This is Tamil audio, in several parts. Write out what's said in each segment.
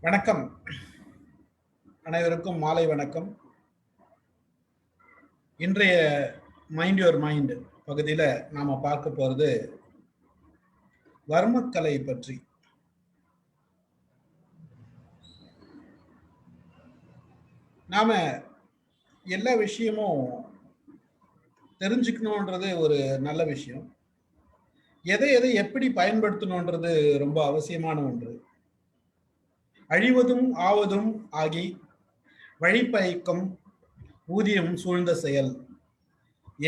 வணக்கம். அனைவருக்கும் மாலை வணக்கம். இன்றைய மைண்ட் யுவர் மைண்ட் பகுதியில் நாம பார்க்க போறது வர்மக்கலை பற்றி. நாம எல்லா விஷயமும் தெரிஞ்சுக்கணுன்றது ஒரு நல்ல விஷயம். எதை எப்படி பயன்படுத்தணுன்றது ரொம்ப அவசியமான ஒன்று. அழிவதும் ஆவதும் ஆகி வழிப்பயக்கும் ஊதியம் சூழ்ந்த செயல்.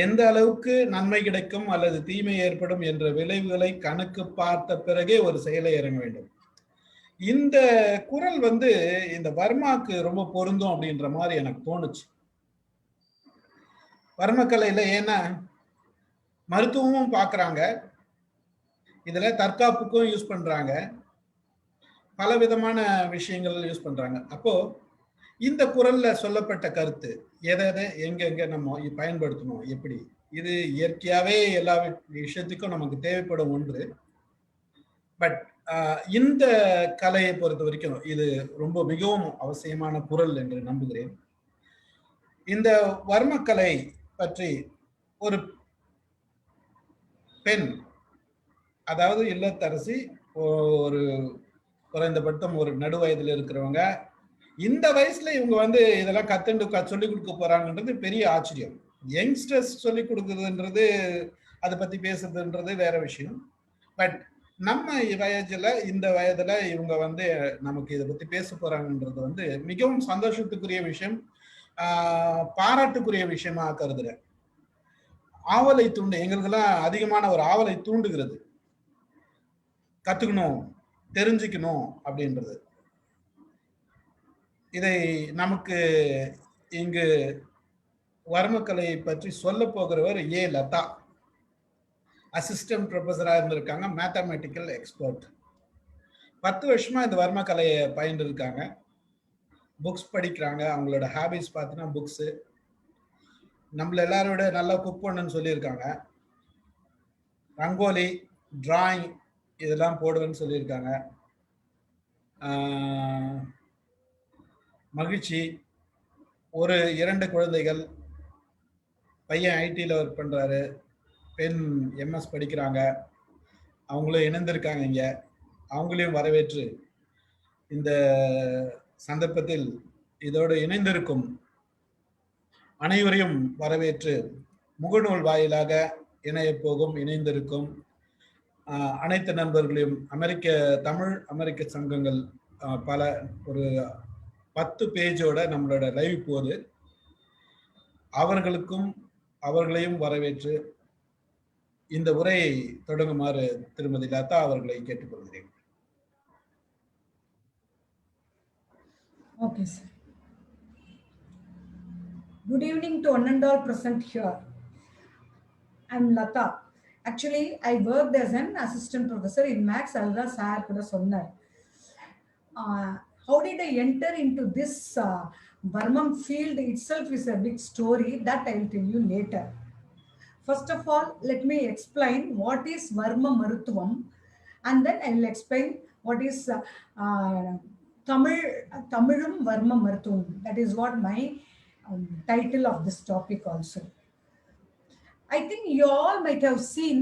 எந்த அளவுக்கு நன்மை கிடைக்கும் அல்லது தீமை ஏற்படும் என்ற விளைவுகளை கணக்கு பார்த்த பிறகே ஒரு செயலை இறங்க வேண்டும். இந்த குரல் இந்த வர்மாக்கு ரொம்ப பொருந்தும் அப்படின்ற மாதிரி எனக்கு தோணுச்சு. வர்மக்கலையில ஏன்னா மருத்துவமும் பார்க்குறாங்க, இதுல தற்காப்புக்கும் யூஸ் பண்றாங்க, பல விதமான விஷயங்கள் யூஸ் பண்றாங்க. அப்போ இந்த குரல்ல சொல்லப்பட்ட கருத்து எதை எங்க நம்ம பயன்படுத்தணும், எப்படி, இது இயற்கையாவே எல்லா விஷயத்துக்கும் நமக்கு தேவைப்படும் ஒன்று. பட் இந்த கலையை பொறுத்த வரைக்கும் இது ரொம்ப மிகவும் அவசியமான குரல் என்று நம்புகிறேன். இந்த வர்மக்கலை பற்றி ஒரு பெண், அதாவது இல்லத்தரசி, ஒரு குறைந்தபட்சம் ஒரு நடுவயதில் இருக்கிறவங்க, இந்த வயசுல இவங்க இதெல்லாம் கத்துண்டு சொல்லி கொடுக்க போறாங்கன்றது பெரிய ஆச்சரியம். யங்ஸ்டர்ஸ் சொல்லி கொடுக்குறதுன்றது, அதை பத்தி பேசுறதுன்றது வேற விஷயம். பட் நம்ம வயதுல, இந்த வயதுல இவங்க நமக்கு இதை பத்தி பேச போறாங்கன்றது மிகவும் சந்தோஷத்துக்குரிய விஷயம், பாராட்டுக்குரிய விஷயமா கருதுறேன். ஆவலை தூண்டு, எங்களுக்கெல்லாம் அதிகமான ஒரு ஆவலை தூண்டுகிறது, கத்துக்கணும், தெரிஞ்சுக்கணும் அப்படின்றது. இதை நமக்கு இங்கு வர்மக்கலையை பற்றி சொல்ல போகிறவர் ஏ லதா. அசிஸ்டன்ட் ப்ரொஃபஸரா இருந்திருக்காங்க, மேத்தமெட்டிக்கல் எக்ஸ்பர்ட். 10 வருஷமா இந்த வர்மக்கலையை பயின்று இருக்காங்க. புக்ஸ் படிக்கிறாங்க. அவங்களோட ஹாபிஸ் பார்த்தீங்கன்னா புக்ஸ். நம்மள எல்லாரோட நல்லா குக் பண்ணுன்னு சொல்லியிருக்காங்க. ரங்கோலி, டிராயிங் இதெல்லாம் போடுவேன்னு சொல்லியிருக்காங்க. மகிழ்ச்சி. ஒரு 2 குழந்தைகள். பையன் ஐடியில் ஒர்க் பண்றாரு, பெண் எம்எஸ் படிக்கிறாங்க. அவங்களும் இணைந்திருக்காங்க இங்க. அவங்களையும் வரவேற்று இந்த சந்தர்ப்பத்தில் இதோடு இணைந்திருக்கும் அனைவரையும் வரவேற்று முகநூல் வாயிலாக இணைந்திருக்கும் அனைத்து நண்பர்களையும், தமிழ் அமெரிக்க சங்கங்கள் பல ஒரு 10 பேஜோட நம்மளோட லைவ் போது அவர்களையும் வரவேற்று இந்த உரையை தொடங்குமாறு திருமதி லதா அவர்களை கேட்டுக்கொள்கிறேன். Okay, sir. Good evening to one and all present here. I'm Lata. Actually, I worked as an assistant professor in Max Alda Sir kuda sonnar. How did I enter into this Varmam field itself is a big story that I'll tell you later. First of all, let me explain what is Varma Maruthuvam, and then I will explain what is Tamilum Varma Maruthuvam. That is what my title of this topic also. I think you all might have seen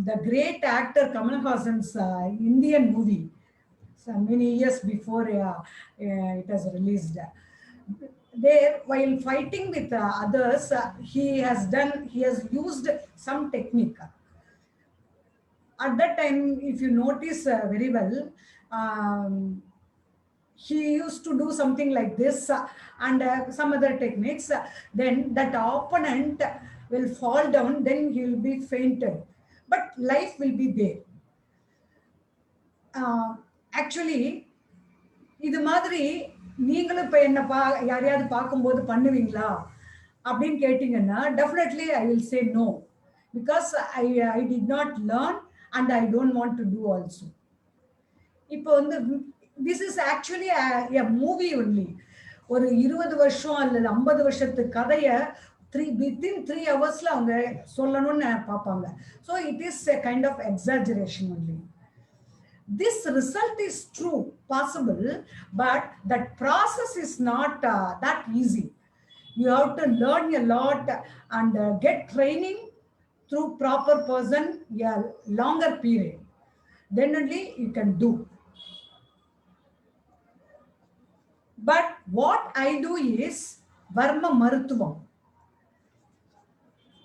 the great actor Kamal Haasan's Indian movie many years before it was released. There, while fighting with others, he has used some technique. At that time, if you notice very well, he used to do something like this and some other techniques. Then that opponent will fall down, then he will be fainted, but life will be there. Actually, இது மாதிரி நீங்களும் இப்போ என்ன யாரையாவது பார்க்கும்போது பண்ணுவீங்களா அப்படின்னு கேட்டீங்கன்னா, definitely I will say no, because I did not learn and I don't want to do also. இப்போ this is actually a movie only. ஒரு 20 வருஷம் அல்லது 50 வருஷத்து கதையை வித்தின் 3 hours அவங்க சொல்லணும்னு பார்ப்பாங்க. So it is a kind of exaggeration only. this result is true, possible, but that process is not that easy. You have to learn a lot and get training through proper person, a longer period. Then only you can do. But what I do is Varma Maruthuvam.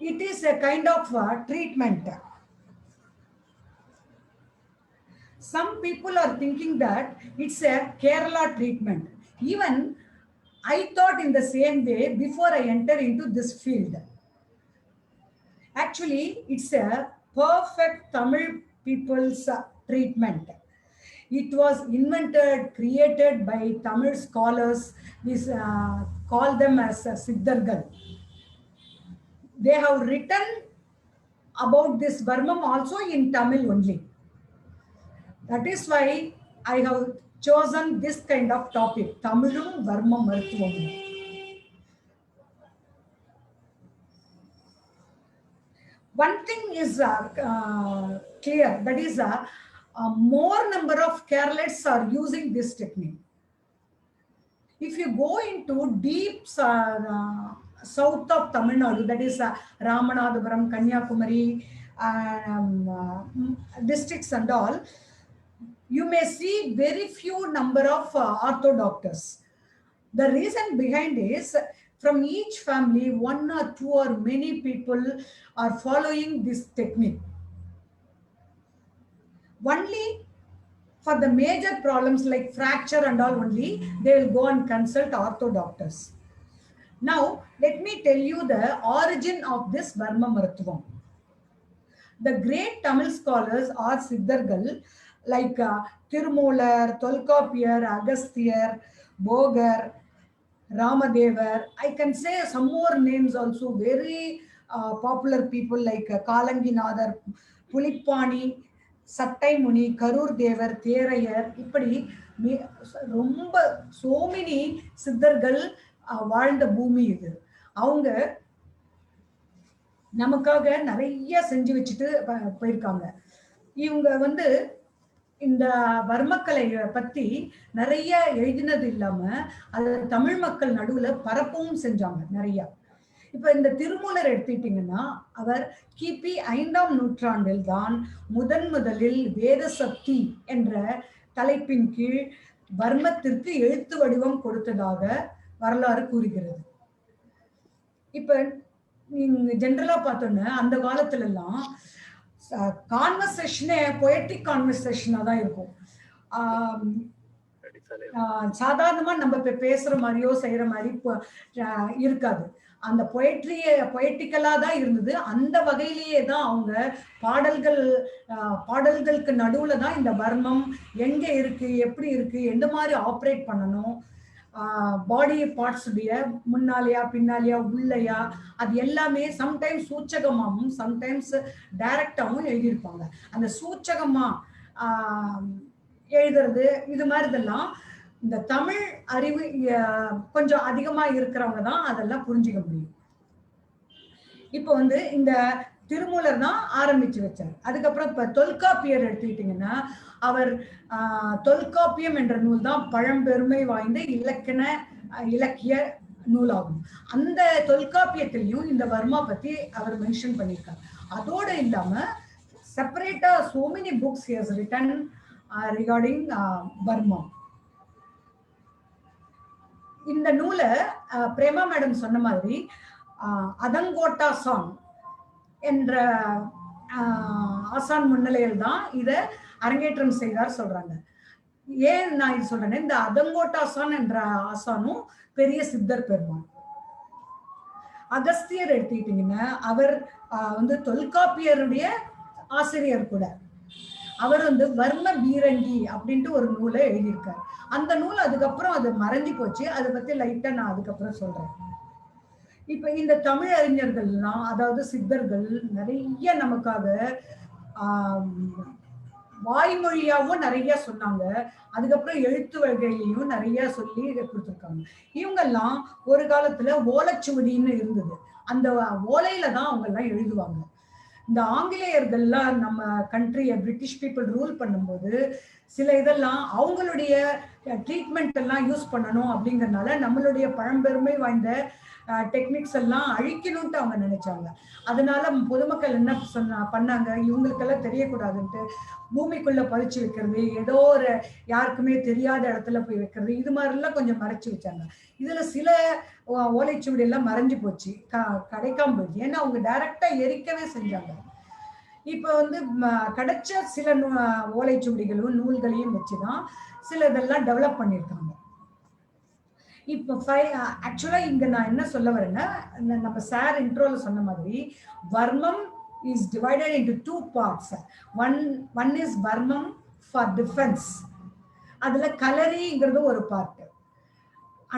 It is a kind of treatment. Some people are thinking that it's a Kerala treatment. Even I thought in the same way before I enter into this field. Actually, it's a perfect Tamil people's treatment. It was invented, created by Tamil scholars. We call them as Siddhargal. They have written about this Varmam also in Tamil only. That is why I have chosen this kind of topic, Tamilum Varma Maruthuvam. One thing is clear, that is more number of Keralites are using this technique. If you go into deep south of Tamil Nadu, that is Ramanathapuram, Kanyakumari districts and all, you may see very few number of ortho doctors. The reason behind is from each family, one or two or many people are following this technique. Only for the major problems like fracture and all only, they will go and consult ortho doctors. Now, let me tell you the origin of this Varma Maruthuvam. The great Tamil scholars are Siddhargal, like Tirumular, Tolkapiyar, Agasthyar, Bogar, Ramadevar. I can say some more names also, very popular people like Kalanginadar, Pulipani, Sattai Muni, Karur Devar, Therayar, இப்படி ரொம்ப so many சித்தர்கள் வாழ்ந்த பூமி இது. அவங்க நமக்காக நிறைய செஞ்சு வச்சுட்டு போயிருக்காங்க. இவங்க வந்து இந்த வர்மக்கலை பத்தி நிறைய எழுதினது இல்லாம அது தமிழ் மக்கள் நடுவுல பரப்பவும் செஞ்சாங்க நிறைய. இப்ப இந்த திருமூலர் எடுத்துக்கிட்டீங்கன்னா அவர் கிபி 5ஆம் நூற்றாண்டில் தான் முதலில் வேத சக்தி என்ற தலைப்பின் கீழ் வர்மத்திற்கு எழுத்து வடிவம் கொடுத்ததாக வரலாறு கூறுகிறது. இப்ப நீங்க ஜென்ரலா பார்த்தோன்னா அந்த காலத்துல எல்லாம் கான்வர்சேஷனே பொயட்டிக் கான்வர்சேஷனா தான் இருக்கும். சாதாரணமா நம்ம பேசுற மாதிரியோ செய்யற மாதிரி இருக்காது. அந்த பொயட்டிக்கலா தான் இருந்தது. அந்த வகையிலேயே தான் அவங்க பாடல்களுக்கு நடுவுல தான் இந்த வர்மம் எங்க இருக்கு, எப்படி இருக்கு, எந்த மாதிரி ஆப்ரேட் பண்ணணும், பாடி பார்ட்ஸ் உடைய முன்னாலேயா பின்னாலேயா உள்ளையா, அது எல்லாமே சம்டைம்ஸ் சூச்சகமாகவும் சம்டைம்ஸ் டைரக்டாவும் எழுதியிருப்பாங்க. அந்த சூச்சகமா எழுதுறது இது மாதிரி இதெல்லாம் இந்த தமிழ் அறிவு கொஞ்சம் அதிகமா இருக்கிறவங்க தான் அதெல்லாம் புரிஞ்சுக்க முடியும். இப்போ வந்து இந்த திருமூலர் தான் ஆரம்பிச்சு வச்சார். அதுக்கப்புறம் இப்ப தொல்காப்பியர் எடுத்துக்கிட்டீங்கன்னா அவர் தொல்காப்பியம் என்ற நூல் தான் பழம்பெருமை வாய்ந்த இலக்கிய நூலாகும். அந்த தொல்காப்பியத்திலையும் இந்த வர்மா பத்தி அவர் மென்ஷன் பண்ணியிருக்கார். அதோட இல்லாம செப்பரேட்டா so many books he has written regarding Verma. இந்த நூலை பிரேமா மேடம் சொன்ன மாதிரி அதங்கோட்டா சாங் என்ற ஆசான் முன்னிலையில் தான் இதை அரங்கேற்றம் செய்தார் சொல்றாங்க. ஏன் நான் இது சொல்றேன்னா, இந்த அதங்கோட்டா ஆசான் என்ற ஆசானும் பெரிய சித்தர் பெருமான். அகஸ்தியர் எடுத்துக்கிட்டீங்கன்னா அவர் வந்து தொல்காப்பியருடைய ஆசிரியர் கூட. அவர் வந்து வர்ம பீரங்கி அப்படின்ட்டு ஒரு நூலை எழுதியிருக்கார். அந்த நூல் அதுக்கப்புறம் அது மறைஞ்சு போச்சு. அதை பத்தி லைட்டா நான் அதுக்கப்புறம் சொல்றேன். இப்ப இந்த தமிழ் அறிஞர்கள்லாம், அதாவது சித்தர்கள் நிறைய நமக்காக வாய்மொழியாவும் நிறைய சொன்னாங்க. அதுக்கப்புறம் எழுத்து வகையிலையும் நிறைய சொல்லி கொடுத்துருக்காங்க. இவங்கெல்லாம் ஒரு காலத்துல ஓலைச்சுவடின்னு இருந்தது. அந்த ஓலையில தான் அவங்க எல்லாம் எழுதுவாங்க. இந்த ஆங்கிலேயர்கள்லாம் நம்ம கண்ட்ரியை பிரிட்டிஷ் பீப்புள் ரூல் பண்ணும்போது சில இதெல்லாம் அவங்களுடைய ட்ரீட்மெண்ட் எல்லாம் யூஸ் பண்ணணும் அப்படிங்கறதுனால நம்மளுடைய பழம்பெருமை வாய்ந்த டெக்னிக்ஸ் எல்லாம் அழிக்கணும்ட்டு அவங்க நினைச்சாங்க. அதனால பொதுமக்கள் என்ன பண்ணாங்க, இவங்களுக்கெல்லாம் தெரியக்கூடாதுன்ட்டு பூமிக்குள்ள பதிச்சு வைக்கிறது, ஏதோ ஒரு யாருக்குமே தெரியாத இடத்துல போய் வைக்கிறது, இது மாதிரிலாம் கொஞ்சம் மறைச்சு வச்சாங்க. இதுல சில ஓலைச்சுவடி எல்லாம் மறைஞ்சு போச்சு, கிடைக்காம போச்சு. ஏன்னா அவங்க டைரக்டா எரிக்கவே செஞ்சாங்க. இப்ப வந்து கிடைச்ச சில ஓலைச்சுவடிகளும் நூல்களையும் வச்சுதான் சில இதெல்லாம் டெவலப் பண்ணியிருக்காங்க. இப்போ ஆக்சுவலா இங்க நான் என்ன சொல்ல வரேன்னா, நம்ம சார் இன்ட்ரோல சொன்ன மாதிரி வர்மம் is divided into two parts. One is வர்மம் for defense. அதுல கலரிங்கிறது ஒரு பார்ட்.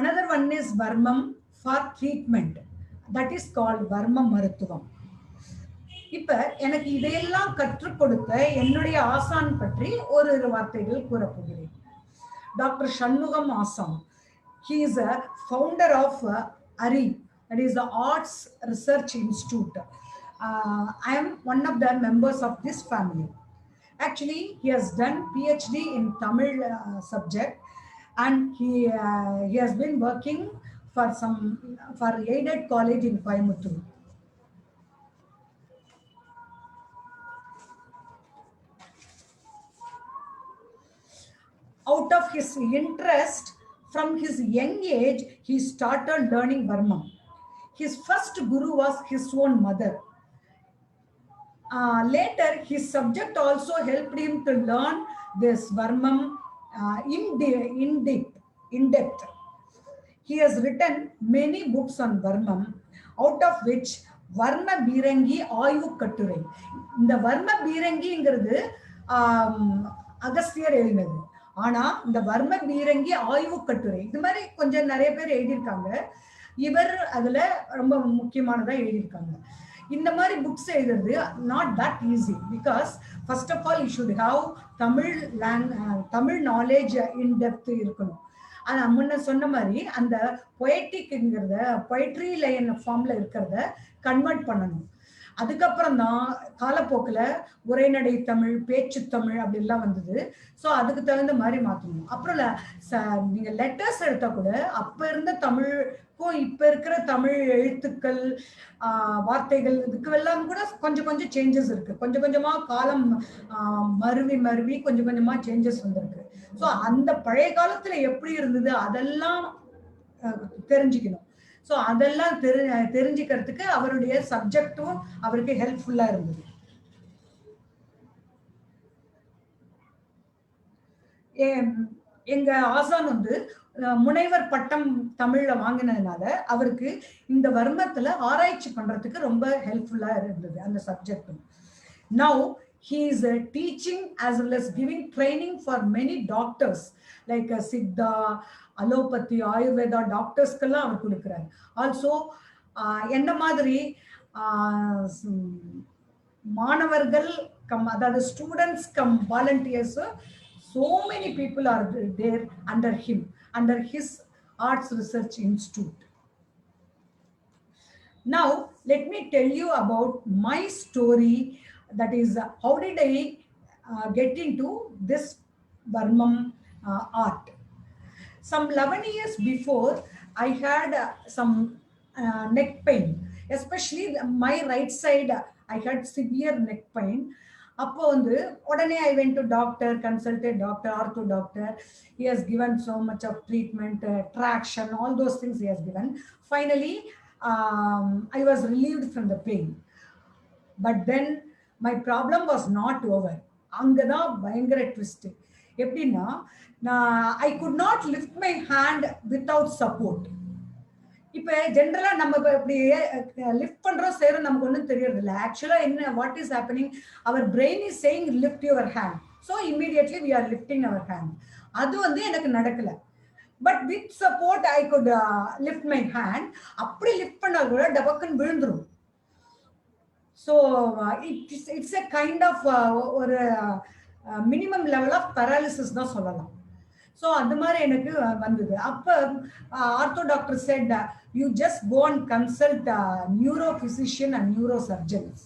Another one is வர்மம் for treatment. That is called வர்ம மருத்துவம். இப்ப எனக்கு இதையெல்லாம் கற்றுக் கொடுத்த என்னுடைய ஆசான் பற்றி ஒரு வார்த்தைகள் கூறப்போகிறேன். டாக்டர் சண்முகம் ஆசான். He is a founder of ARI, that is the Arts Research Institute. I am one of the members of this family. Actually, he has done PhD in Tamil subject, and he has been working for aided college in Coimbatore. Out of his interest, from his young age, he started learning Varmam. His first guru was his own mother. Later, his subject also helped him to learn this Varmam in depth. He has written many books on Varmam, out of which Varma Birangi Ayu Katturai. இந்த வர்ம பீரங்கிங்கிறது அகஸ்தியர் எழுதினது. ஆனா இந்த வர்ம பீரங்கி ஆய்வு கட்டுரை இது மாதிரி கொஞ்சம் நிறைய பேர் எழுதியிருக்காங்க. இவர் அதுல ரொம்ப முக்கியமானதா எழுதியிருக்காங்க. இந்த மாதிரி புக்ஸ் எழுதுறது not that easy, because first of all you should have Tamil knowledge in depth இருக்கணும். ஆனா முன்ன சொன்ன மாதிரி அந்த பொயட்டிக்ங்கிறத பொயட்ரி லைன் ஃபார்ம்ல இருக்கிறத கன்வெர்ட் பண்ணணும். அதுக்கப்புறம் தான் காலப்போக்கில் உரைநடை தமிழ், பேச்சு தமிழ் அப்படிலாம் வந்தது. ஸோ அதுக்கு தகுந்த மாதிரி மாற்றணும். அப்புறம் நீங்கள் லெட்டர்ஸ் எடுத்தா கூட அப்போ இருந்த தமிழுக்கும் இப்போ இருக்கிற தமிழ் எழுத்துக்கள் வார்த்தைகள் இதுக்கெல்லாம் கூட கொஞ்சம் கொஞ்சம் சேஞ்சஸ் இருக்கு. கொஞ்சம் கொஞ்சமாக காலம் மருவி கொஞ்சம் கொஞ்சமாக சேஞ்சஸ் வந்திருக்கு. ஸோ அந்த பழைய காலத்தில் எப்படி இருந்தது அதெல்லாம் தெரிஞ்சுக்கணும். ஸோ அதெல்லாம் தெரிஞ்சுக்கிறதுக்கு அவருடைய சப்ஜெக்டும் அவருக்கு ஹெல்ப்ஃபுல்லா இருந்தது. எங்க ஆசான் வந்து முனைவர் பட்டம் தமிழ்ல வாங்கினதுனால அவருக்கு இந்த வர்மத்துல ஆராய்ச்சி பண்றதுக்கு ரொம்ப ஹெல்ப்ஃபுல்லா இருந்தது அந்த சப்ஜெக்டும். Now he is teaching as well as giving training for many doctors like Siddha, allopathy, Ayurveda டாக்டர்ஸ்க்கெல்லாம் அவர் கொடுக்குறாரு. ஆல்சோ என்ன மாதிரி மாணவர்கள் அதாவது students cum volunteers, so many people are there under his Arts Research Institute. Now let me tell you about my story, that is how did I get into this Varmam art. Some 11 years before, I had some neck pain, especially my right side. I had severe neck pain. அப்போ வந்து உடனே I went to doctor, consulted doctor, ortho doctor. He has given so much of treatment, traction, all those things he has given. Finally, I was relieved from the pain. But then my problem was not over. அங்கதான் பயங்கர ட்விஸ்ட். எப்படின்னா I could not lift my hand without support. இப்ப ஜெனரலா நம்ம இப்படி லிஃப்ட் பண்றோம் செய்யறோம் நமக்கு ஒன்றும் தெரியறது இல்லை. ஆக்சுவலா என்ன what is happening, our brain is saying lift your hand, so immediately we are lifting our hand. அது வந்து எனக்கு நடக்கல. But with support I could lift my hand. அப்படி லிஃப்ட் பண்ணா கூட டபக்குன்னு விழுந்துரும். So it's a kind of ஒரு மினிமம் லெவல் ஆஃப் பேராலிசிஸ் தான் சொல்லலாம். ஸோ அந்த மாதிரி எனக்கு வந்தது. அப்போ ortho doctor said you just go and consult neuro physician and neuro surgeons.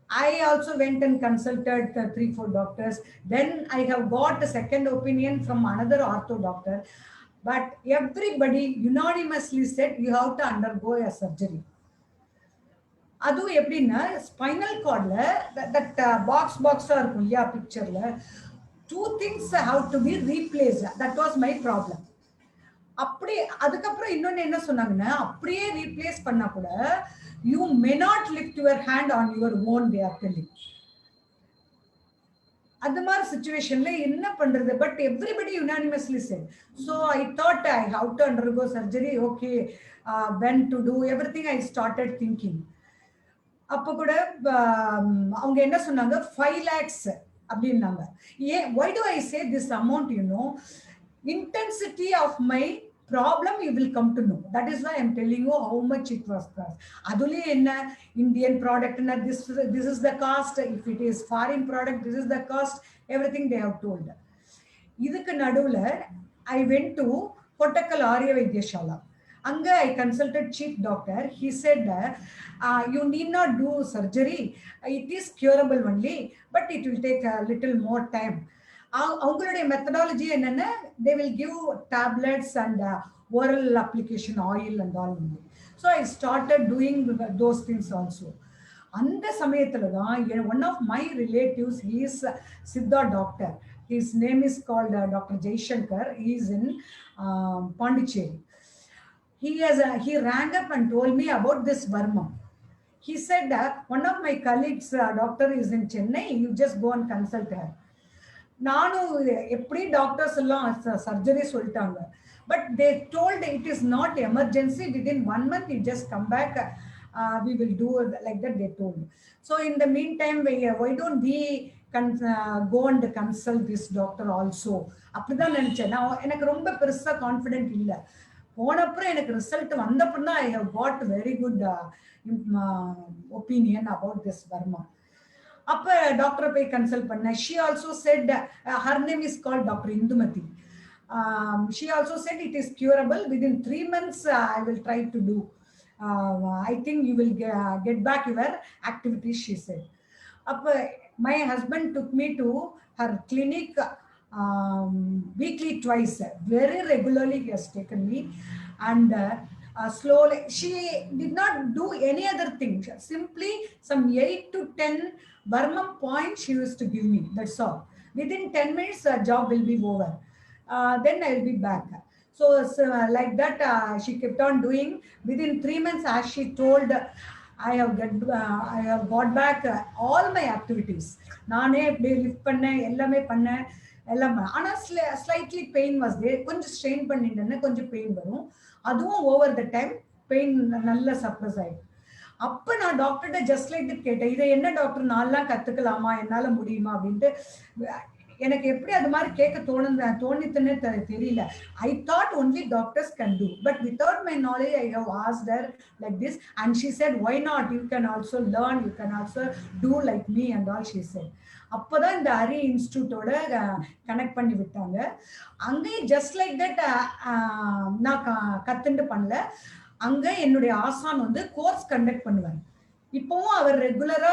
I also went and consulted 3-4 doctors. Then I have got a second opinion from another ortho doctor. But everybody unanimously said you have to undergo a surgery. அதுவும் எப்படின்னா ஸ்பைனல் கார்ட்ல தட் பாக்ஸா இருக்கும் இல்லையா பிக்சர்ல, 2 things have to be replaced. That was my problem. அப்படி அதுக்கப்புறம் இன்னொன்னு என்ன சொன்னாங்கன்னா, அப்படியே ரீப்ளேஸ் பண்ணா கூட you may not lift your hand on your own, they are telling. அந்த மாதிரி சிச்சுவேஷன்ல என்ன பண்றது? But everybody unanimously said. So I thought I have to undergo surgery. Okay, when to do everything I started thinking. அப்போ கூட அவங்க என்ன சொன்னாங்க, 5 lakhs அப்படின்னாங்க. ஏன், why do I say this amount? Intensity of my problem you will come to know. That is why I am telling you how much it was cost. Adule enna Indian product na this is the cost, if it is foreign product this is the cost, everything they have told. Idukku naduvula I went to Kottakkal Arya Vaidyashala. Anga I consulted chief doctor. He said you need not do surgery, it is curable only, but it will take a little more time. அவங்களுடைய மெத்தடாலஜி என்னன்னா, they will give tablets and oral application oil and all. So I started doing those things also. அந்த சமயத்துல தான் one of my relatives, he is Siddha doctor. His name is called Dr. Jaishankar. He is in Pondicherry. He rang up and told me about this Burma. He said one of my colleagues doctor is in Chennai, you just go and consult her. நானும் எப்படி டாக்டர்ஸ் எல்லாம் சர்ஜரி சொல்லிட்டாங்க, but they told it is not emergency, within 1 month you just come back, we will do like that, they told. So in the meantime, why don't we go and consult this doctor also? அப்படிதான் நினைச்சேன். நான் எனக்கு ரொம்ப பெருசா கான்ஃபிடென்ட் இல்லை. போனப்புறம் எனக்கு ரிசல்ட் வந்தப்பறம் தான் I have got very good opinion about this Varma. அப்ப டாக்டரை போய் கன்சல்ட் பண்ண. she also said her name is called Dr. Indumati. She also said it is curable within 3 months. I will try to do. I think you will get back your activities, she said. அப்ப my husband took me to her clinic weekly twice, very regularly he has taken me, and slowly she did not do any other thing, simply some 8 to 10 Burman points she used to give me, that's all. Within 10 minutes job will be over, then I will be back. So like that she kept on doing. Within 3 months, as she told, I have got back all my activities. நானே அப்படியே லிஃப்ட் பண்ணேன், எல்லாமே பண்ணேன், எல்லாம். ஆனால் ஸ்லைட்லி பெயின் வாஸ் தேர். கொஞ்சம் ஸ்ட்ரெயின் பண்ணிட்டேன்னா கொஞ்சம் பெயின் வரும். அதுவும் ஓவர் த டைம் பெயின் நல்லா சப்ரஸ் ஆயிடும். அப்போ நான் டாக்டர்கிட்ட ஜஸ்ட் லைக் தட் கேட்டேன், இதை என்ன டாக்டர் நான்லாம் கற்றுக்கலாமா, என்னால் முடியுமா அப்படின்ட்டு. எனக்கு எப்படி அது மாதிரி கேட்க தோணித்துன்னே தெரியல. I thought only doctors can do, but without my knowledge I have asked her like this, and she said why not, you can also learn, you can also do like me and all she said. அப்போதான் இந்த ஹரி இன்ஸ்டியூட்டோட கனெக்ட் பண்ணி விட்டாங்க. அங்கேயும் ஜஸ்ட் லைக் தட் நான் கத்துண்டு பண்ணல. அங்க என்னுடைய ஆசான் வந்து கோர்ஸ் கண்டக்ட் பண்ணுவார். இப்பவும் அவர் ரெகுலரா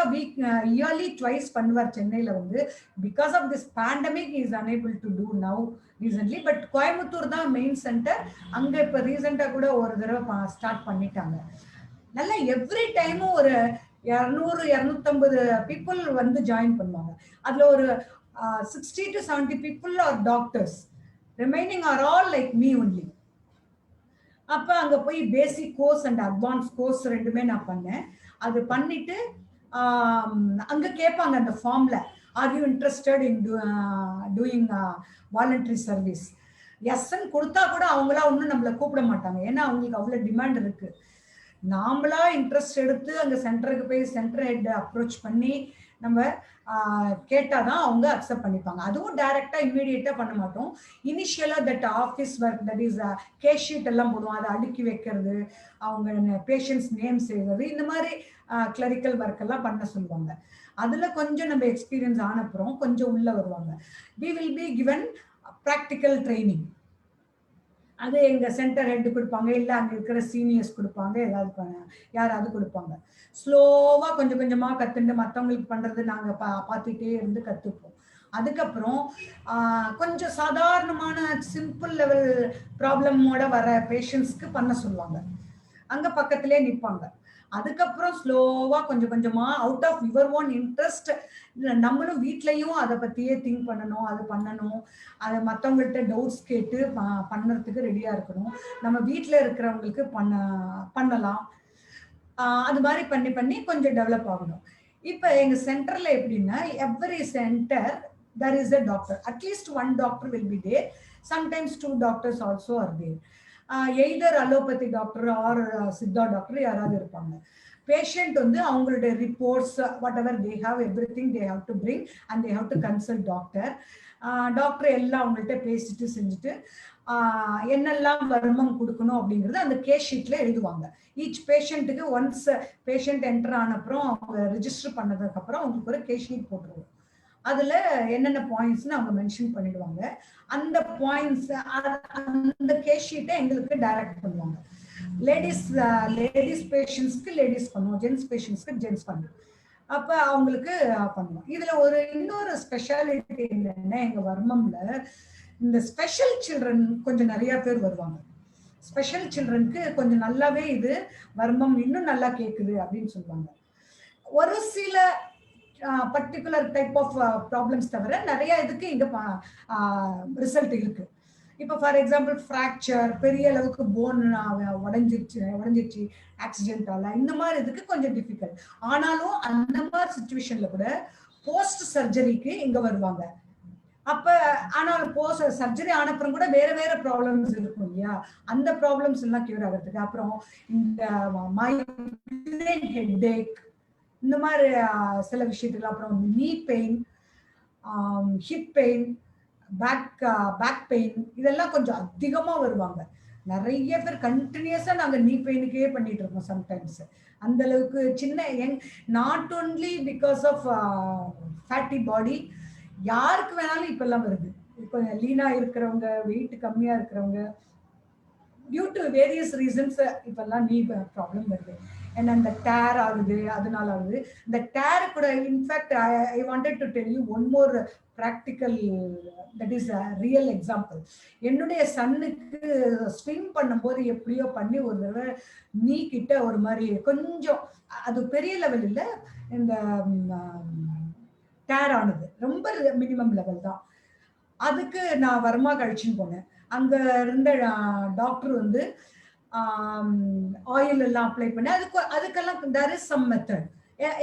இயர்லி ட்வைஸ் பண்ணுவார் சென்னையில வந்து. Because of this pandemic is unable to do now recently, but Coimbatore தான் மெயின் சென்டர். அங்க இப்ப ரீசெண்டா கூட ஒரு தடவை ஸ்டார்ட் பண்ணிட்டாங்க. நல்லா எவ்ரி டைமும் ஒரு 200-250 பீப்புள் வந்து ஜாயின் பண்ணுவாங்க. அதுல ஒரு 60 to 70 people are doctors, remaining are all like me only. அப்ப அங்க போய் பேசிக் கோர்ஸ் அண்ட் அட்வான்ஸ் கோர்ஸ் ரெண்டுமே நான் பண்ணேன். அது பண்ணிட்டு அங்க கேட்பாங்க அந்த ஃபார்ம்ல, are you interested in doing voluntary service? எஸ்ன்னு கொடுத்தா கூட அவங்களா ஒன்றும் நம்மளை கூப்பிட மாட்டாங்க, ஏன்னா அவங்களுக்கு அவ்வளோ டிமாண்ட் இருக்கு. நாமளா இன்ட்ரெஸ்ட் எடுத்து அங்க சென்டருக்கு போய் சென்டர் ஹெட் அப்ரோச் பண்ணி நம்ம கேட்டாதான் அவங்க அக்செப்ட் பண்ணிப்பாங்க. அதுவும் டைரக்டா இம்மீடியட்டா பண்ண மாட்டோம். இனிஷியலா that office work, that is cash sheet எல்லாம் போடுவோம், அதை அடுக்கி வைக்கிறது, அவங்க பேஷண்ட்ஸ் நேம் செய்வது, இந்த மாதிரி கிளரிக்கல் ஒர்க் எல்லாம் பண்ண சொல்லுவாங்க. அதுல கொஞ்சம் நம்ம எக்ஸ்பீரியன்ஸ் ஆனப்புறம் கொஞ்சம் உள்ள வருவாங்க. we will be given practical training அது எங்க சென்டர் ஹெட் கொடுப்பாங்க, இல்ல அங்க இருக்கிற சீனியர்ஸ் கொடுப்பாங்க, ஏதாவது யாராவது கொடுப்பாங்க. ஸ்லோவா கொஞ்சம் கொஞ்சமா கத்துண்டு மத்தவங்களுக்கு பண்றது நாங்க பார்த்துட்டே இருந்து கத்துப்போம். அதுக்கப்புறம் கொஞ்சம் சாதாரணமான சிம்பிள் லெவல் ப்ராப்ளமோட வர பேஷண்ட்ஸ்க்கு பண்ண சொல்லுவாங்க. அங்க பக்கத்திலே நிற்பாங்க. அதுக்கப்புறம் ஸ்லோவா கொஞ்சம் கொஞ்சமா out of your own interest நம்மளும் வீட்லயும் அதை பத்தியே திங்க் பண்ணணும், அது பண்ணணும், அதை மற்றவங்கள்ட்ட டவுட்ஸ் கேட்டு பண்ணுறதுக்கு ரெடியா இருக்கணும். நம்ம வீட்டில் இருக்கிறவங்களுக்கு பண்ணலாம். அது மாதிரி பண்ணி பண்ணி கொஞ்சம் டெவலப் ஆகணும். இப்போ எங்க சென்டர்ல எப்படின்னா, every centre there is a doctor, at least one doctor will be there, sometimes two doctors also are there. Either allopathy doctor or Siddha doctor யாராவது இருப்பாங்க. பேஷண்ட் வந்து அவங்களுடைய reports what ever they have everything they have to bring and they have to consult doctor. Doctor எல்லாம் அவங்கள்ட்ட பேசிட்டு செஞ்சுட்டு என்னெல்லாம் வருமம் கொடுக்கணும் அப்படிங்கிறது அந்த கேஸ் ஷீட்ல எழுதுவாங்க. ஈச் பேஷண்ட்டுக்கு ஒன்ஸ் பேஷண்ட் என்டர் ஆன அப்புறம் அவங்க ரிஜிஸ்டர் பண்ணதுக்கு அப்புறம் அவங்களுக்கு ஒரு கேஸ் ஷீட் போட்டுருவோம். அதுல என்னென்ன பாயிண்ட்ஸ்னு அவங்க மென்ஷன் பண்ணிடுவாங்க. அந்த பாயிண்ட்ஸ் அந்த கேஸ் ஷீட்டை எங்களுக்கு டைரக்ட் பண்ணுவாங்க. லேடிஸ் பேஷண்ட்ஸ்க்கு லேடிஸ் பண்ணுவோம், ஜென்ஸ் பேஷண்ட்ஸ்க்கு ஜென்ஸ் பண்ணுவோம். அப்ப அவங்களுக்கு பண்ணுவோம். இதுல இன்னொரு ஸ்பெஷாலிட்டி என்னன்னா, எங்க வர்மம்ல இந்த ஸ்பெஷல் சில்ட்ரன் கொஞ்சம் நிறைய பேர் வருவாங்க. ஸ்பெஷல் சில்ட்ரனுக்கு கொஞ்சம் நல்லாவே இது வர்மம் இன்னும் நல்லா கேக்குது அப்படின்னு சொல்லுவாங்க. ஒரு சில பர்டிகுலர் டைப் ஆஃப் ப்ராப்ளம்ஸ் தவிர நிறைய இதுக்கு இங்க ரிசல்ட் இருக்கு. இப்போ ஃபார் எக்ஸாம்பிள் ஃப்ராக்சர், பெரிய அளவுக்கு போன் உடஞ்சிருச்சு ஆக்சிடென்டால, இந்த மாதிரி இதுக்கு கொஞ்சம் டிஃபிகல்ட். ஆனாலும் அந்த மாதிரி சுச்சுவேஷன்ல கூட போஸ்ட் சர்ஜரிக்கு இங்க வருவாங்க. அப்ப ஆனாலும் போஸ்ட் சர்ஜரி ஆனப்புறம் கூட வேற வேற ப்ராப்ளம்ஸ் இருக்கும் இல்லையா, அந்த ப்ராப்ளம்ஸ் எல்லாம் கியூர் ஆகிறதுக்கு அப்புறம் இந்த மைக்ரேன் ஹெட்டேக் இந்த மாதிரி சில விஷயத்துக்கு அப்புறம் knee pain, hip pain, back pain இதெல்லாம் கொஞ்சம் அதிகமா வருவாங்க. நிறைய பேர் கண்டினியூஸா நாங்க நீ பெயினுக்கே பண்ணிட்டு இருக்கோம் சம்டைம்ஸ். அந்த அளவுக்கு சின்ன not only because of fatty body, யாருக்கு வேணாலும் இப்ப எல்லாம் வருது. இப்போ லீனா இருக்கிறவங்க, வெயிட் கம்மியா இருக்கிறவங்க, டியூ டு வேரியஸ் ரீசன்ஸ் இப்பெல்லாம் நீ ப்ராப்ளம் வருது. ஏன்னா இந்த டேர் ஆகுது, அதனால ஆகுது. இந்த டேர் கூட in fact I wanted to tell you one more practical, that is real example. என்னுடைய சன்னுக்கு ஸ்விம் பண்ணும்போது எப்படியோ பண்ணி ஒரு தடவை நீ கிட்ட ஒரு மாதிரி கொஞ்சம், அது பெரிய லெவல் இல்லை, இந்த டேர் ஆனது ரொம்ப மினிமம் லெவல் தான். அதுக்கு நான் வர்மா கழிச்சுன்னு போனேன். அங்க இருந்த டாக்டர் வந்து ஆயில் எல்லாம் அப்ளை பண்ணி அதுக்கெல்லாம் there is some method,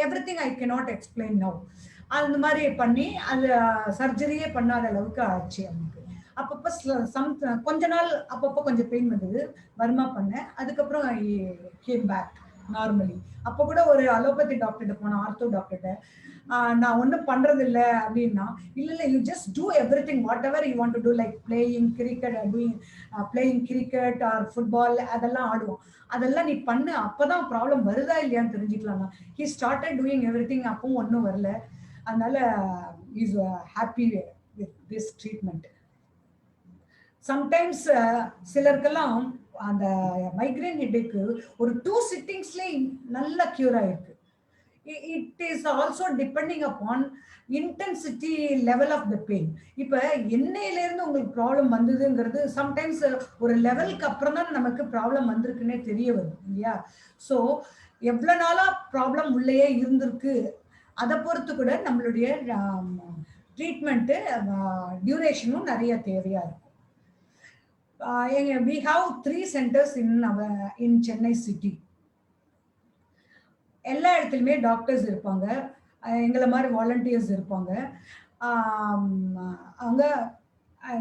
everything I cannot explain now. அந்த மாதிரி பண்ணி அது சர்ஜரியே பண்ணாத அளவுக்கு ஆச்சு அவனுக்கு. அப்பப்போ கொஞ்ச நாள் அப்பப்போ கொஞ்சம் பெயின் வந்தது, வர்மா பண்ணேன். அதுக்கப்புறம் கேம் பேக் நார்மலி. அப்போ கூட ஒரு அலோபதி டாக்டர்கிட்ட போனேன், ஆர்த்தோ டாக்டர்கிட்ட. நான் ஒன்றும் பண்றது இல்லை அப்படின்னா, இல்லை you just do everything whatever you want to do, like playing cricket or football, அதெல்லாம் ஆடுவோம். அதெல்லாம் நீ பண்ணு, அப்பதான் ப்ராப்ளம் வருதா இல்லையான்னு தெரிஞ்சுக்கலாம். He started doing everything, அப்பவும் ஒன்றும் வரல. அதனால is happy with this treatment. Sometimes சிலருக்கெல்லாம் அந்த மைக்ரேன் ஹெட்டேக்கு ஒரு 2 சிட்டிங்ஸ்லேயே நல்லா கியூர் ஆயிருக்கு. It is also depending upon intensity level of the pain. இப்ப என்னையில இருந்து உங்களுக்கு ப்ராப்ளம் வந்ததுங்கிறது சம்டைம்ஸ் ஒரு லெவலுக்கு அப்புறம் தான் நமக்கு ப்ராப்ளம் வந்திருக்குன்னே தெரிய வரும் இல்லையா. ஸோ எவ்வளவு நாளா ப்ராப்ளம் உள்ளேயே இருந்திருக்கு அதை பொறுத்து கூட நம்மளுடைய ட்ரீட்மெண்ட்டு டியூரேஷனும் நிறைய தேவையா இருக்கும். we have 3 centers in Chennai city. எல்லா இடத்துலையுமே டாக்டர்ஸ் இருப்பாங்க, எங்களை மாதிரி வாலண்டியர்ஸ் இருப்பாங்க. அவங்க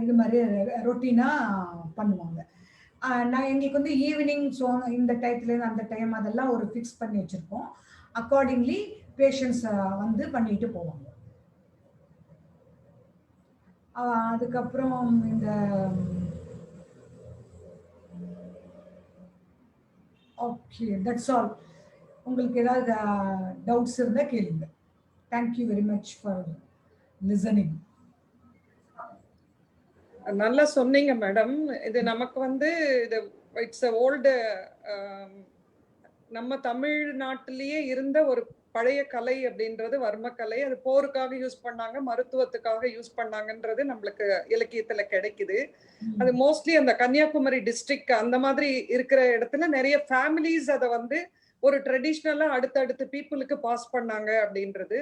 இது மாதிரி ரொட்டீனாக பண்ணுவாங்க. எங்களுக்கு வந்து ஈவினிங் ஸோ இந்த டயத்துலேருந்து அந்த டைம் அதெல்லாம் ஒரு ஃபிக்ஸ் பண்ணி வச்சுருக்கோம். அக்கார்டிங்லி பேஷண்ட்ஸ் வந்து பண்ணிட்டு போவாங்க. அதுக்கப்புறம் இந்த ஓகே, தட்ஸ் ஆல். உங்களுக்கு ஏதாவது டவுட்ஸ் இருந்தால் கேளுங்க. Thank you very much for listening. நல்லா சொன்னீங்க மேடம். இது நமக்கு வந்து இது இட்ஸ் ஓல்டு, நம்ம தமிழ்நாட்டிலேயே இருந்த ஒரு பழைய கலை அப்படின்றது வர்மக்கலை. அது போருக்காக யூஸ் பண்ணாங்க, மருத்துவத்துக்காக யூஸ் பண்ணாங்கன்றது நம்மளுக்கு இலக்கியத்துல கிடைக்குது. அது மோஸ்ட்லி அந்த கன்னியாகுமரி டிஸ்ட்ரிக்ட் அந்த மாதிரி இருக்கிற இடத்துல நிறைய ஃபேமிலிஸ் அதை வந்து ஒரு ட்ரெடிஷ்னலா அடுத்தடுத்து பீப்புளுக்கு பாஸ் பண்ணாங்க அப்படின்றது.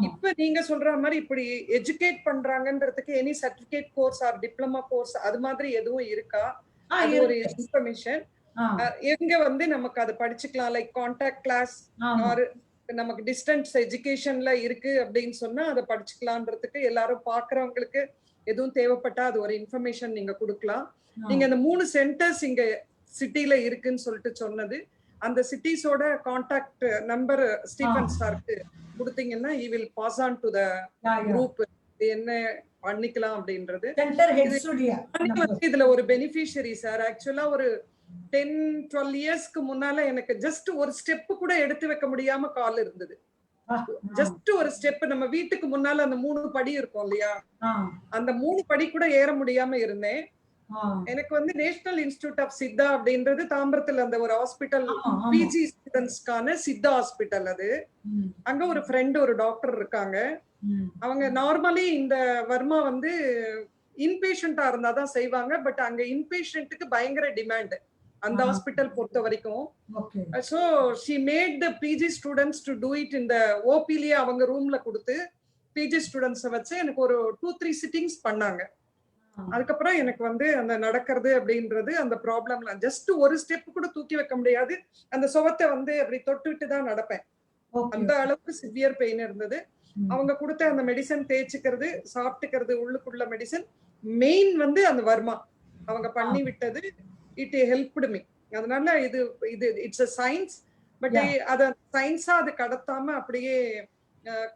இப்ப நீங்க சொல்ற மாதிரி இப்படி எஜுகேட் பண்றாங்கன்றதுக்கு any certificate course or diploma course அது மாதிரி எதுவும் இருக்கா? அது ஒரு இன்ஃபர்மேஷன் எங்க வந்து நமக்கு அதை படிச்சுக்கலாம், லைக் கான்டாக்ட் கிளாஸ் ஆர் நமக்கு டிஸ்டன்ஸ் எஜுகேஷன்ல இருக்கு அப்படின்னு சொன்னா அதை படிச்சுக்கலான்றதுக்கு எல்லாரும் பாக்குறவங்களுக்கு எதுவும் தேவைப்பட்டா அது ஒரு இன்ஃபர்மேஷன் நீங்க கொடுக்கலாம். நீங்க அந்த 3 சென்டர்ஸ் இங்க சிட்டில இருக்குன்னு சொல்லிட்டு சொன்னது, அந்த சிட்டிஸோட கான்டாக்ட் நம்பர் ஸ்டீஃபன் சாருக்கு கொடுத்தீங்கன்னா he will pass on to the group என்ன பண்ணிக்கலாம் அப்படின்றது. இதுல ஒரு பெனிஃபிஷியரி சார் ஆக்சுவலா ஒரு 10-12 இயர்ஸ்க்கு முன்னால எனக்கு ஜஸ்ட் ஒரு ஸ்டெப் கூட எடுத்து வைக்க முடியாம கால் இருந்தது. ஜஸ்ட் ஒரு ஸ்டெப், நம்ம வீட்டுக்கு முன்னால அந்த 3 படி இருக்கும் இல்லையா, அந்த 3 படி கூட ஏற முடியாம இருந்தேன். எனக்கு வந்து நேஷனல் இன்ஸ்டிடியூட் ஆஃப் சித்தா அப்படின்றது தாம்பரத்துல அந்த ஒரு ஹாஸ்பிட்டல், பிஜி ஸ்டூடெண்ட்ஸ்க்கான சித்தா ஹாஸ்பிட்டல் அது. அங்க ஒரு ஃப்ரெண்ட் ஒரு டாக்டர் இருக்காங்க. அவங்க நார்மலி இந்த வர்மா வந்து இன்பேஷண்டா இருந்தாதான் செய்வாங்க. பட் அங்க இன்பேஷண்ட்டுக்கு பயங்கர டிமாண்ட் அந்த ஹாஸ்பிட்டல் பொறுத்த வரைக்கும். So she made the PG students to do it in the OP-லயே அவங்க ரூம்ல கொடுத்து பிஜி ஸ்டூடெண்ட்ஸை வச்சு எனக்கு ஒரு 2-3 சிட்டிங்ஸ் பண்ணாங்க. அதுக்கப்புறம் எனக்கு வந்து அந்த நடக்கிறது அப்படின்றது அந்த ப்ராப்ளம்ல ஜஸ்ட் ஒரு ஸ்டெப் கூட தூக்கி வைக்க முடியாது. அந்த சுவத்தை வந்து அப்படி தொட்டுட்டு தான் நடப்பேன். அந்த அளவுக்கு சிவியர் பெயின் இருந்தது. அவங்க கொடுத்த அந்த மெடிசன் தேய்ச்சிக்கிறது, சாப்பிட்டுக்கிறது, உள்ளுக்குள்ள மெடிசன் மெயின் வந்து அந்த வர்மா அவங்க பண்ணி விட்டது. It helped me. அதனால இது இட்ஸ் அ சயின்ஸ். பட் அத சயின்ஸா அது கடத்தாம அப்படியே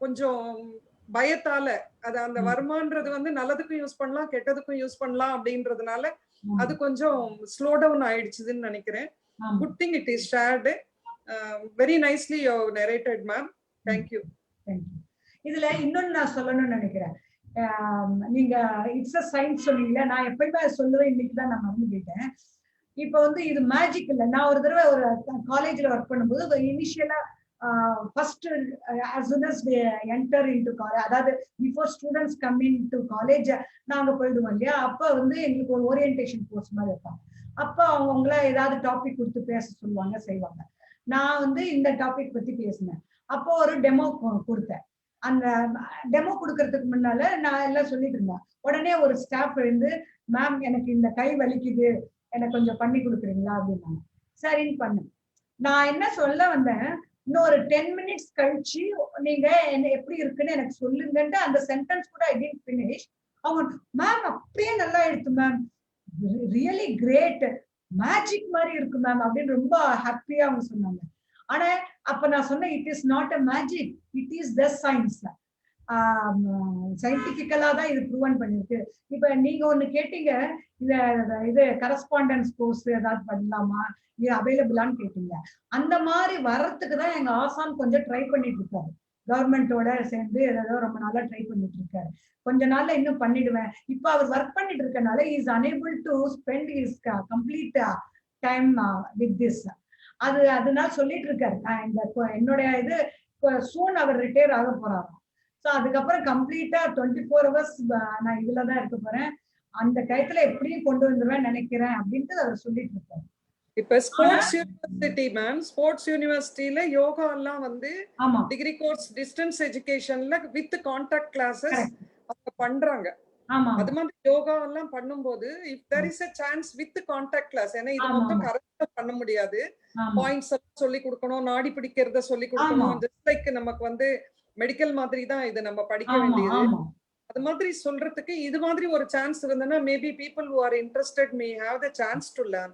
கொஞ்சம் பயத்தால அது அந்த வருமானது வந்து நல்லதுக்கும் யூஸ் பண்ணலாம், கெட்டதுக்கும் யூஸ் பண்ணலாம் அப்படின்றதுனால அது கொஞ்சம் ஸ்லோ டவுன் ஆயிடுச்சுன்னு நினைக்கிறேன். Good thing it is shared. Very nicely you narrated ma'am. Thank you. இதுல இன்னொன்னு நான் சொல்லணும்னு நினைக்கிறேன். நீங்க இட்ஸ் அ சயின்ஸ் சொன்னீங்களா, நான் எப்பயுமே சொல்லுவேன், இன்னைக்குதான் நான் மறந்துட்டேன். இப்ப வந்து இது மேஜிக் இல்ல. நான் ஒரு தடவை ஒரு காலேஜ்ல ஒர்க் பண்ணும்போது இனிஷியலா first as soon as they enter into college, அதாவது before students come into college நாங்க போயிடுவோம் இல்லையா, அப்ப வந்து எங்களுக்கு ஒரு ஓரியன்டேஷன் கோர்ஸ் மாதிரி இருப்பாங்க. அப்ப அவங்கள ஏதாவது டாபிக் கொடுத்து பேச சொல்லுவாங்க, செய்வாங்க. நான் வந்து இந்த டாபிக் பத்தி பேசினேன். அப்போ ஒரு டெமோ கொடுத்தேன். அந்த டெமோ கொடுக்கறதுக்கு முன்னால நான் எல்லாம் சொல்லிட்டு இருந்தேன். உடனே ஒரு ஸ்டாஃப் இருந்து, மேம் எனக்கு இந்த கை வலிக்குது, எனக்கு கொஞ்சம் பண்ணி கொடுக்குறீங்களா அப்படின்னாங்க. சரின்னு பண்ணேன். நான் என்ன சொல்ல வந்தேன், இன்னொரு 10 minutes கழிச்சு நீங்க என்ன எப்படி இருக்குன்னு எனக்கு சொல்லுங்கன்ட்டு அந்த சென்டென்ஸ் கூட ஐ டிடன்ட் ஃபினிஷ். அவங்க மேம் அப்படியே நல்லா எடுத்து மேம், ரியலி கிரேட், மேஜிக் மாதிரி இருக்கு மேம் அப்படின்னு ரொம்ப ஹாப்பியா அவங்க சொன்னாங்க. ஆனா அப்ப நான் சொன்னேன், it is not a magic, it is the science. சயின்டிபிக்கலா தான் இது ப்ரூவன் பண்ணிருக்கு. இப்ப நீங்க ஒண்ணு கேட்டீங்க, இது கரஸ்பாண்டன்ஸ் கோர்ஸ் ஏதாவது பண்ணலாமா, இது அவைலபிளான்னு கேட்டீங்க. அந்த மாதிரி வர்றதுக்கு தான் எங்க ஆசான் கொஞ்சம் ட்ரை பண்ணிட்டு இருக்காரு. கவர்மெண்டோட சேர்ந்து ஏதோ ரொம்ப நாளா ட்ரை பண்ணிட்டு இருக்காரு. கொஞ்ச நாள்ல இன்னும் பண்ணிடுவேன். இப்ப அவர் ஒர்க் பண்ணிட்டு இருக்கனால is unable to spend his complete time with this. அதனால சொல்லிட்டு இருக்காரு, இந்த என்னுடைய இது சூன் அவர் ரிட்டையர் ஆக போறாரு. ஸோ அதுக்கப்புறம் கம்ப்ளீட்டா 24 hours நான் இதுலதான் இருக்க போறேன், அந்த கயத்துல எப்படியும் கொண்டு வந்துருவேன் நினைக்கிறேன் அப்படின்ட்டு அவர் சொல்லிட்டு இருக்காரு. இப்ப ஸ்போர்ட்ஸ் யூனிவர்சிட்டி மேம், ஸ்போர்ட்ஸ் யூனிவர்சிட்டியில யோகா எல்லாம் வந்து டிகிரி கோர்ஸ் டிஸ்டன்ஸ் எஜுகேஷன்ல வித் கான்டாக்ட் கிளாஸஸ் அவங்க பண்றாங்க. அது மாதிரி யோகா எல்லாம் பண்ணும்போது if there is a chance with contact class, ஏன்னா இது மட்டும் கரெக்டா பண்ண முடியாது. பாயிண்ட்ஸ் எல்லாம் சொல்லி கொடுக்கணும், நாடி பிடிக்கிறத சொல்லி கொடுக்கணும். ஜஸ்ட் லைக் நமக்கு வந்து மெடிக்கல் மாதிரி தான் இது நம்ம படிக்க வேண்டியது. அது மாதிரி சொல்றதுக்கு இது மாதிரி ஒரு சான்ஸ் இருந்தனா maybe people who are interested may have the chance to learn.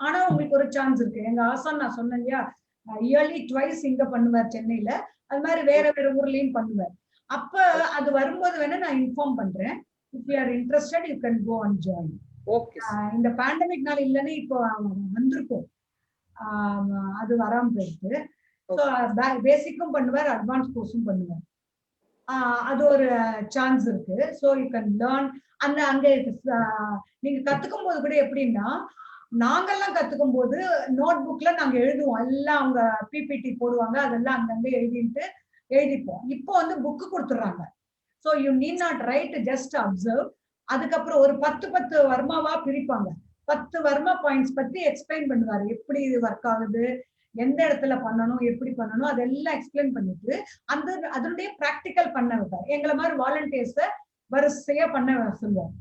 ஆனா உங்களுக்கு ஒரு சான்ஸ் இருக்கு. எங்க ஆசான் நான் சொன்னேன் இல்லையா, இயர்லி ட்வைஸ் இங்க பண்ணுவார் சென்னையில, அது மாதிரி வேற வேற ஊர்லயும் பண்ணுவார். அப்ப அது வரும்போது வேணா நான் இன்ஃபார்ம் பண்றேன். If you are interested you can go and join. Okay. இந்த பேண்டமிக்னால இல்லன்னு இப்போ வந்திருக்கும், அது வராம போயிருக்கு. ஸோ பேசிக்கும் பண்ணுவார், அட்வான்ஸ் கோர்ஸும் பண்ணுவார். அது ஒரு சான்ஸ் இருக்கு. So you can learn. அந்த அங்க நீங்க கத்துக்கும் போது கூட எப்படின்னா, நாங்கெல்லாம் கத்துக்கும் போது நோட் புக்ல நாங்க எழுதுவோம். எல்லாம் அவங்க பிபிடி போடுவாங்க. அதெல்லாம் அங்கங்க எழுதிப்போம். இப்போ வந்து புக்கு கொடுத்துடுறாங்க. So you need not right, just observe. அதுக்கப்புறம் ஒரு 10 வர்மாவா பிரிப்பாங்க. 10 வர்மா பாயிண்ட்ஸ் பத்தி எக்ஸ்பிளைன் பண்ணுவாரு. எப்படி இது ஒர்க் ஆகுது, எந்த இடத்துல பண்ணணும், எப்படி பண்ணணும், அதெல்லாம் எக்ஸ்பிளைன் பண்ணிட்டு அதனுடைய பிராக்டிக்கல் பண்ண வைப்பாரு. எங்களை மாதிரி வாலண்டியர்ஸ வரிசையா பண்ண சொல்லுவோம்.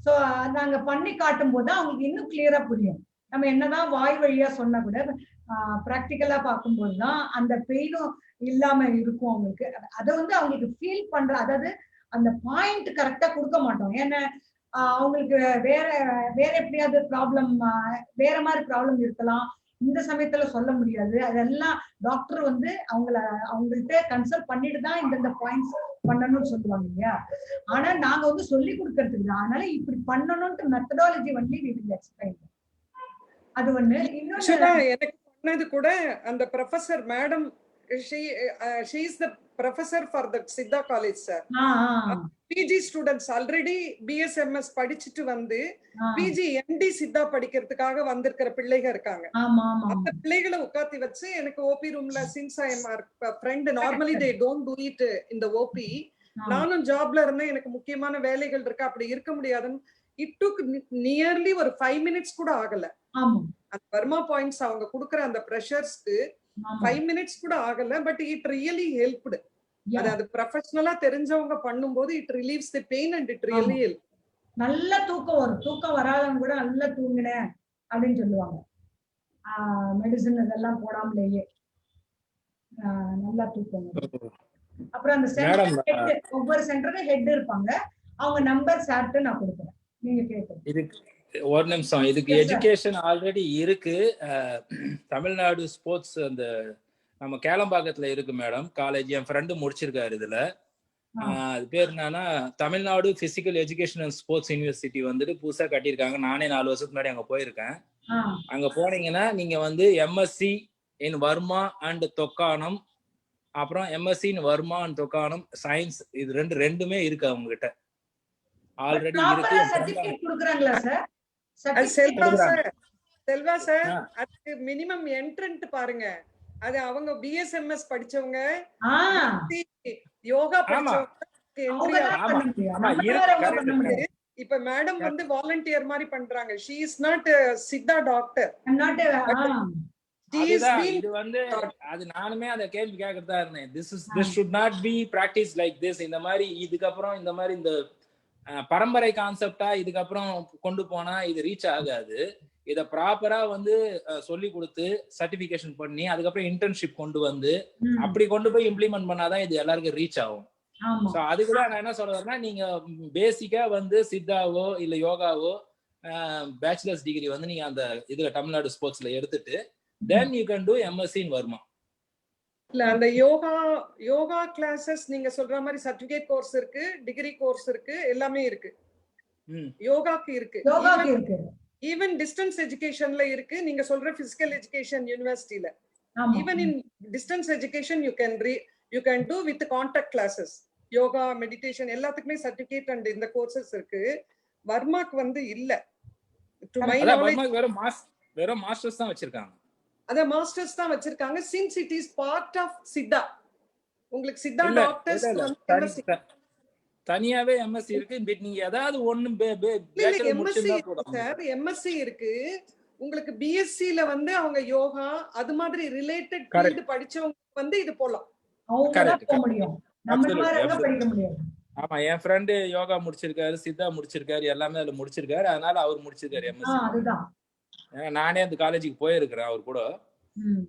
சோ நாங்க பண்ணி காட்டும் போது அவங்களுக்கு இன்னும் கிளியரா புரியும். நம்ம என்னதான் வாய் வழியா சொன்னா கூட பிராக்டிக்கலா பார்க்கும்போதுதான் அந்த பெயினும் இல்லாம இருக்கும் அவங்களுக்கு. அதை வந்து அவங்களுக்கு ஃபீல் பண்ற, அதாவது அந்த பாயிண்ட் கரெக்டா கொடுக்க மாட்டோம். ஏன்னா அவங்களுக்கு வேற வேற எப்படியாவது ப்ராப்ளம், வேற மாதிரி ப்ராப்ளம் இருக்கலாம், இந்த சமயத்துல சொல்ல முடியாது. அதெல்லாம் டாக்டர் வந்து அவங்கள்ட்ட கன்சல்ட் பண்ணிட்டு தான் இந்த பாயிண்ட்ஸ் பண்ணணும்னு சொல்லுவாங்க இல்லையா. ஆனா நாங்க வந்து சொல்லி கொடுக்கறதுக்கு தான், அதனால இப்படி பண்ணணும்ட்டு மெத்தடாலஜி வந்து எக்ஸ்பிளைன். அது ஒண்ணு. இன்னொன்னு எனக்கு பண்ணது கூட அந்த professor madam, she is the professor for the Siddha College, sir. PG students already BSMS படிச்சுட்டு வந்து பிஜி எம்டி சித்தா படிக்கிறதுக்காக வந்திருக்கிற பிள்ளைங்க இருக்காங்க. அந்த பிள்ளைகளை உட்காத்தி வச்சு எனக்கு ஓபி ரூம்ல, since I am friend, normally they don't to it இந்த ஓபி. நானும் ஜாப்ல இருந்தேன், எனக்கு முக்கியமான வேலைகள் இருக்கு, அப்படி இருக்க முடியாதுன்னு இட் டுக் நியர்லி ஒரு 5 மினிட்ஸ் கூட ஆகல. அந்த வர்மா பாயிண்ட்ஸ் அவங்க கொடுக்குற அந்த ப்ரெஷர்ஸ்க்கு 5 மினிட்ஸ் கூட ஆகல. But it really helped. அது ப்ரொஃபஷனலா தெரிஞ்சவங்க பண்ணும்போது it relieves the pain and it really help. நல்ல தூக்கம் வரும். தூக்கம் வராதவங்க கூட நல்லா தூங்கினேன் அப்படின்னு சொல்லுவாங்க. மெடிசன் இதெல்லாம் போடாமலேயே நல்லா தூக்கம் வரும். அப்புறம் அந்த சென்டர், ஒவ்வொரு சென்டருக்கும் ஹெட் இருப்பாங்க. அவங்க நம்பர் சார்ட்டு நான் கொடுக்குறேன், நீங்க கேட்கணும். ஒரு நிமிஷம், இதுக்கு எஜுகேஷன் ஆல்ரெடி இருக்கு. தமிழ்நாடு ஸ்போர்ட்ஸ் அந்த நம்ம கேளம்பாக்கத்துல இருக்கு மேடம் காலேஜ். என் ஃப்ரெண்டு முடிச்சிருக்காரு இதுல. அது பேர் என்னன்னா Tamil Nadu physical education and sports university வந்துட்டு புதுசா கட்டியிருக்காங்க. நானே 4 வருஷத்துக்கு முன்னாடி அங்க போயிருக்கேன். அங்க போனீங்கன்னா நீங்க வந்து MSc in Varma and Thokkanam, அப்புறம் MSc in Varma and Thokkanam science, இது ரெண்டுமே இருக்கு அவங்க கிட்ட ஆல்ரெடி இருக்கு. செல்வா சார், அதுக்கு மினிமம் என்ட்ரன்ட் பாருங்க. அது அவங்க பிஎஸ்எம்எஸ் படிச்சவங்க, யோகா படிச்சவங்க. இப்ப மேடம் வந்து வாலண்டியர் மாதிரி பண்றாங்க. she is not a Siddha doctor. இது வந்து அது நானுமே அந்த கேள்வி கேட்கறதா இருந்தேன். this should not be practiced like this. இந்த மாதிரி இதுக்கப்புறம் இந்த மாதிரி இந்த பரம்பரை கான்செப்டா இதுக்கப்புறம் கொண்டு போனா இது ரீச் ஆகாது. இத ப்ராப்பரா வந்து சொல்லி கொடுத்து சர்டிபிகேஷன் பண்ணி அதுக்கப்புறம் இன்டர்ன்ஷிப் கொண்டு வந்து அப்படி கொண்டு போய் இம்ப்ளிமெண்ட் பண்ணாதான் இது எல்லாருக்கும் ரீச் ஆகும். சோ அதுக்குதான் நான் என்ன சொல்றேன்னா, நீங்க பேசிக்கா வந்து சித்தாவோ இல்ல யோகாவோ பேச்சுலர்ஸ் டிகிரி வந்து நீங்க அந்த இதுல தமிழ்நாடு ஸ்போர்ட்ஸ்ல எடுத்துட்டு then you can do MSc in Verma. இல்ல அந்த யோகா கிளாஸஸ் நீங்க சொல்ற மாதிரி சர்டிபிகேட் கோர்ஸ் இருக்கு, டிகிரி கோர்ஸ் இருக்கு, எல்லாமே இருக்கு. யோகாக்கு இருக்கு, ஈவன் டிஸ்டன்ஸ் எஜுகேஷன்ல இருக்கு. நீங்க சொல்ற பிசிக்கல் எஜுகேஷன் யூனிவர்சிட்டில even in distance education you can do with contact classes. Yoga, meditation எல்லாத்துக்குமே சர்டிபிகேட் அண்ட் இந்த கோர்சஸ் இருக்கு. வர்மாக்கு வந்து இல்ல. டு மை நாலேஜ் வெறும் மாஸ்டர்ஸ் தான் வச்சிருக்காங்க. அத மாஸ்டர்ஸ் தான் வச்சிருக்காங்க. Since it is part of Siddha. உங்களுக்கு சித்தா டாக்டர்ஸ் வந்து தனியாவே எம்எஸ்சி இருக்கு. நீங்க ஏதாவது ஒண்ணு சார் எம்எஸ்சி இருக்கு. உங்களுக்கு பிஎஸ்சில வந்து அவங்க யோகா அது மாதிரி ரிலேட்டட் ஃபீல்ட் படிச்சவங்க வந்து இது போலாம். ஆமா, என் ஃப்ரெண்டு யோகா முடிச்சிருக்காரு, சித்தா முடிச்சிருக்காரு, எல்லாமே அதுல முடிச்சிருக்காரு. அதனால அவர் முடிச்சிருக்காரு எம்எஸ்சி. நானே அந்த காலேஜுக்கு போயிருக்கிறேன் அவர் கூட,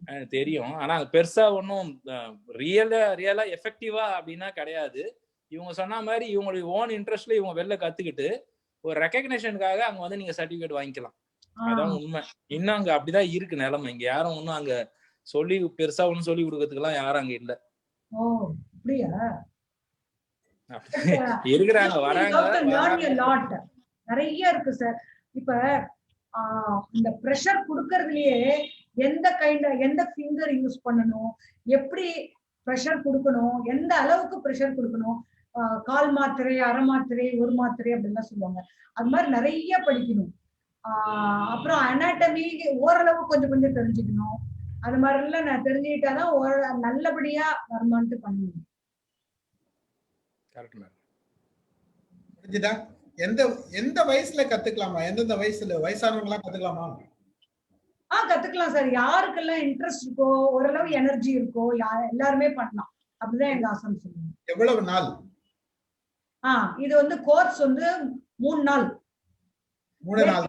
எனக்கு தெரியும். ஆனா பெருசா ஒன்னும் ரியலா எஃபெக்டிவா அப்படின்னா கிடையாது. இவங்க சொன்ன மாதிரி இவங்களுடைய ஓன் இன்ட்ரெஸ்ட்ல இவங்க வெளில கத்துக்கிட்டு ஒரு ரெகக்னேஷனுக்காக அங்க வந்து நீங்க சர்டிபிகேட் வாங்கிக்கலாம். அதான் உண்மை. இன்னும் அங்க அப்படிதான் இருக்கு நிலைமை. இங்க யாரும் ஒன்னும் அங்க சொல்லி பெருசா ஒன்னும் சொல்லி கொடுக்கறதுக்கு எல்லாம் யாரும் அங்க இல்ல. இருக்கிறாங்க, வராங்க, நிறைய இருக்கு சார். இப்ப இந்த பிரஷர் கொடுக்கறதுலயே எந்த ஃபிங்கர் யூஸ் பண்ணணும், எப்படி பிரஷர் கொடுக்கணும், எந்த அளவுக்கு பிரஷர் கொடுக்கணும், கால் மாத்திரை, அரை மாத்திரை, ஒரு மாத்திரை அப்படின்லாம் சொல்லுவாங்க. அது மாதிரி நிறைய படிக்கணும். அப்புறம் அனாட்டமி ஓரளவு கொஞ்சம் கொஞ்சம் தெரிஞ்சுக்கணும். அது மாதிரி எல்லாம் நான் தெரிஞ்சுக்கிட்டாதான் நல்லபடியா வருமானத்து பண்ணுவேன். புரிஞ்சுதா? எந்த எந்த வயசுல கத்துக்கலாமா? எந்தெந்த வயசுல வயசானவங்க எல்லாம் கத்துக்கலாமா? கத்துக்கலாம் சார். யாருக்கெல்லாம் இன்ட்ரெஸ்ட் இருக்கோ, ஓரளவு எனர்ஜி இருக்கோ, எல்லாருமே பண்ணலாம். அப்படிதான் எங்க ஆசனம் சொல்லுவாங்க. எவ்வளவு நாள்? இது வந்து கோர்ஸ் வந்து 3 நாள். 3 நாள்.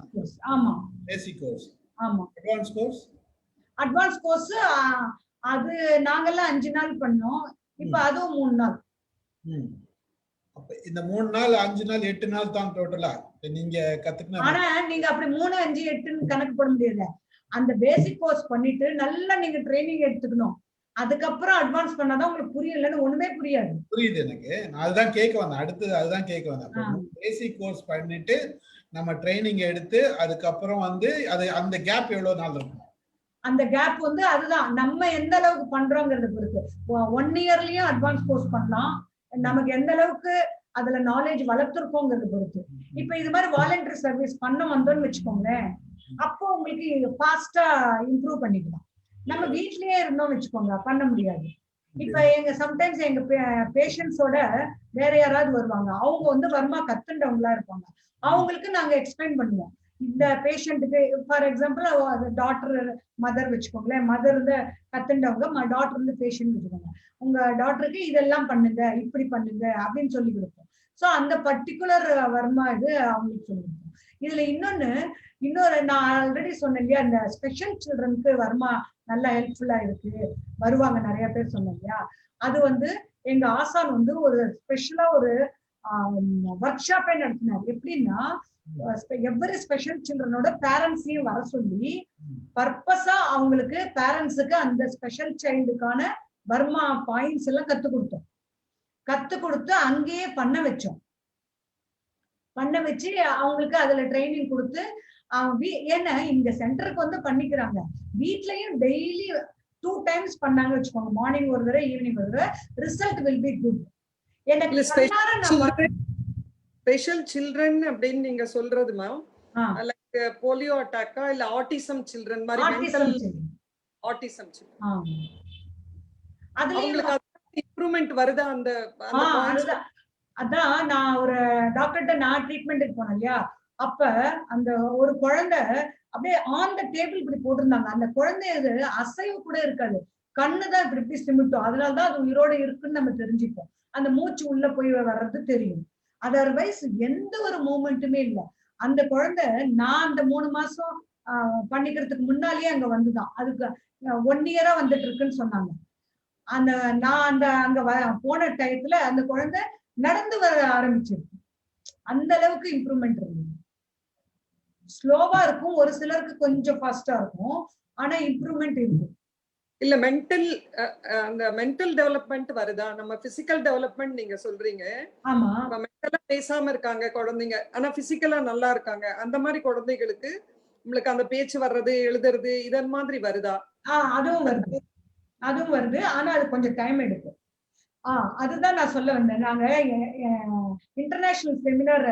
ஆமா. Basic course. ஆமா. Advance course? அட்வான்ஸ் கோர்ஸ் அது நாங்கெல்லாம் 5 நாள் பண்ணோம். இப்ப அதுவும் 3 நாள். அப்ப இந்த 3 நாள், 5 நாள், 8 நாள் தான் டோட்டலா நீங்க கத்துக்கணும். ஆனா நீங்க அப்படி 3, 5, 8ன்னு கணக்கு போட முடியாது. அந்த பேசிக் கோர்ஸ் பண்ணிட்டு நல்லா நீங்க ட்ரைனிங் எடுத்துக்கணும். அதுக்கப்புறம் அட்வான்ஸ் பண்ணாதான் உங்களுக்கு புரியும், இல்லைன்னு ஒண்ணுமே புரியாது. புரியுது எனக்கு. நான் அதுதான் கேட்க வந்தேன். அடுத்து அதுதான் கேட்க வந்தேன். பேசிக் கோர்ஸ் பண்ணிட்டு நம்ம ட்ரைனிங் எடுத்து அதுக்கப்புறம் வந்து அது அந்த கேப் எவ்வளவு நாள் இருக்கும்? அந்த கேப் வந்து அதுதான் நம்ம எந்த அளவுக்கு பண்றோங்கிறது பொறுத்து. 1 இயர்லயும் அட்வான்ஸ் கோர்ஸ் பண்ணலாம். நமக்கு எந்த அளவுக்கு அதுல நாலேஜ் வளர்த்துருக்கோங்கிறது பொறுத்து. இப்ப இது மாதிரி வாலண்டரி சர்வீஸ் பண்ண வந்தோம்னு வச்சுக்கோங்களேன், அப்போ உங்களுக்கு ஃபாஸ்டா இம்ப்ரூவ் பண்ணிக்கலாம். நம்ம வீட்லயே இருந்தோம்னு வச்சுக்கோங்க, பண்ண முடியாது. இப்ப சம்டைம்ஸ் எங்க பேஷண்ட்ஸோட வேற யாராவது வருவாங்க, அவங்க வந்து வர்மா கத்துண்டவங்களா இருப்பாங்க. அவங்களுக்கு நாங்க எக்ஸ்பிளைன் பண்ணுவோம். இந்த பேஷண்ட்டுக்கு ஃபார் எக்ஸாம்பிள் டாக்டர் மதர் வச்சுக்கோங்களேன், மதர் வந்து கத்துண்டவங்க, டாக்டர் வந்து பேஷண்ட் வச்சுக்கோங்க. உங்க டாக்டருக்கு இதெல்லாம் பண்ணுங்க, இப்படி பண்ணுங்க அப்படின்னு சொல்லி கொடுப்போம். சோ அந்த பர்டிகுலர் வர்மா இது அவங்களுக்கு சொல்லி கொடுப்போம். இதுல இன்னொரு நான் ஆல்ரெடி சொன்னேன் இல்லையா, இந்த ஸ்பெஷல் சில்ட்ரனுக்கு வர்மா நல்லா ஹெல்ப்ஃபுல்லா இருக்கு, வருவாங்க நிறைய பேர் சொன்னேன் இல்லையா. அது வந்து எங்க ஆசான் வந்து ஒரு ஸ்பெஷலா ஒரு ஒர்க் ஷாப்பே நடத்தினார். எப்படின்னா எவ்வரி ஸ்பெஷல் சில்ட்ரனோட பேரண்ட்ஸையும் வர சொல்லி பர்பஸா அவங்களுக்கு பேரண்ட்ஸுக்கு அந்த ஸ்பெஷல் சைல்டுக்கான வர்மா பாயிண்ட்ஸ் எல்லாம் கத்து கொடுத்து அங்கேயே பண்ண வச்சு அவங்களுக்கு அதுல ட்ரைனிங் கொடுத்து ஏன்னா இந்த சென்டருக்கு வந்து பண்ணிக்கிறாங்க. வீட்லயும் டெய்லி 2 times பண்ணாங்க வச்சுக்கோங்க, மார்னிங் ஒரு தடவை, ஈவினிங் ஒரு தடவை. Result will be good. எனக்கு ஸ்பெஷல் சில்ட்ரன் அப்படின்னு நீங்க சொல்றது மேம், லைக் போலியோ அட்டாக்கா இல்ல ஆட்டிசம் சில்ட்ரன் மாதிரி? ஆட்டிசம் சில்ட்ரன் அதுல இம்ப்ரூவ்மென்ட் வருதா? அந்த அதான் நான் ஒரு டாக்டர்கிட்ட நான் ட்ரீட்மெண்ட்டுக்கு போனேன் இல்லையா, அப்ப அந்த ஒரு குழந்தை அப்படியே ஆன் த டேபிள் இப்படி போட்டிருந்தாங்க. அந்த குழந்தைய அசைவு கூட இருக்காது, கண்ணுதான் இப்படி சிமிட்டும். அதனாலதான் அது உயிரோட இருக்குன்னு நம்ம தெரிஞ்சுப்போம். அந்த மூச்சு உள்ள போய் வர்றது தெரியும். அதர்வைஸ் எந்த ஒரு மூமெண்ட்டுமே இல்லை. அந்த குழந்தை நான் அந்த 3 மாசம் பண்ணிக்கிறதுக்கு முன்னாலேயே அங்க வந்துதான். அதுக்கு 1 year வந்துட்டு இருக்குன்னு சொன்னாங்க. நான் அங்க போன டயத்துல அந்த குழந்தை நடந்து வர ஆரம்பிச்சிருக்கு. அந்த அளவுக்கு இம்ப்ரூவ்மெண்ட் இருக்கு. ஸ்லோவா இருக்கும், ஒரு சிலருக்கு கொஞ்சம் ஃபாஸ்டா இருக்கும், ஆனா இம்ப்ரூவ்மெண்ட் இருக்கு. இல்ல அந்த மென்டல் டெவலப்மெண்ட் வருதா? நம்ம பிசிக்கல் டெவலப்மெண்ட் நீங்க சொல்றீங்க. ஆமா, மென்டலா பேசாம இருக்காங்க குழந்தைங்க, ஆனா பிசிக்கலா நல்லா இருக்காங்க. அந்த மாதிரி குழந்தைகளுக்கு உங்களுக்கு அந்த பேச்சு வர்றது, எழுதுறது இதன் மாதிரி வருதா? அதுவும் வருது, ஆனா அது கொஞ்சம் டைம் எடுக்கும். அதுதான் நான் சொல்ல வந்தேன். நாங்க இன்டர்நேஷனல் செமினார்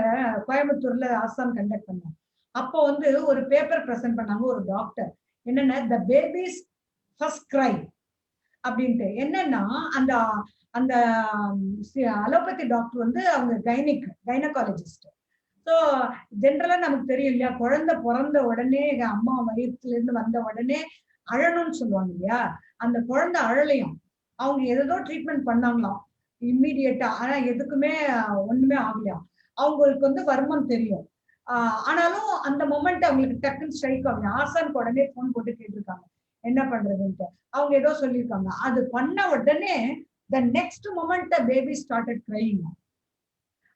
கோயம்புத்தூர்ல ஆசாம் கண்டக்ட் பண்ணோம். அப்போ வந்து ஒரு பேப்பர் பிரசன்ட் பண்ணாங்க ஒரு டாக்டர். என்னன்னா த பேபிஸ் ஃபர்ஸ்ட் கிரை அப்படின்ட்டு. என்னன்னா அந்த அந்த அலோபதி டாக்டர் வந்து அவங்க கைனகாலஜிஸ்ட். ஸோ ஜென்ரலா நமக்கு தெரியும் இல்லையா, குழந்தை பிறந்த உடனே அம்மா வயிற்றுல இருந்து வந்த உடனே அழணும்னு சொல்லுவாங்க இல்லையா. அந்த குழந்தை அழலையும் அவங்க ஏதோ ட்ரீட்மெண்ட் பண்ணாங்களாம் இம்மீடியட்டா, ஆனா எதுக்குமே ஒண்ணுமே ஆகலையாம். அவங்களுக்கு வந்து வர்மம் தெரியும். ஆனாலும் அந்த மொமெண்ட் அவங்களுக்கு டக்குன்னு ஸ்ட்ரைக் ஆகும். ஆசானுக்கு உடனே போன் போட்டு கேட்டிருக்காங்க என்ன பண்றதுன்ட்டு. அவங்க ஏதோ சொல்லியிருக்காங்க. அது பண்ண உடனே the next moment baby started crying.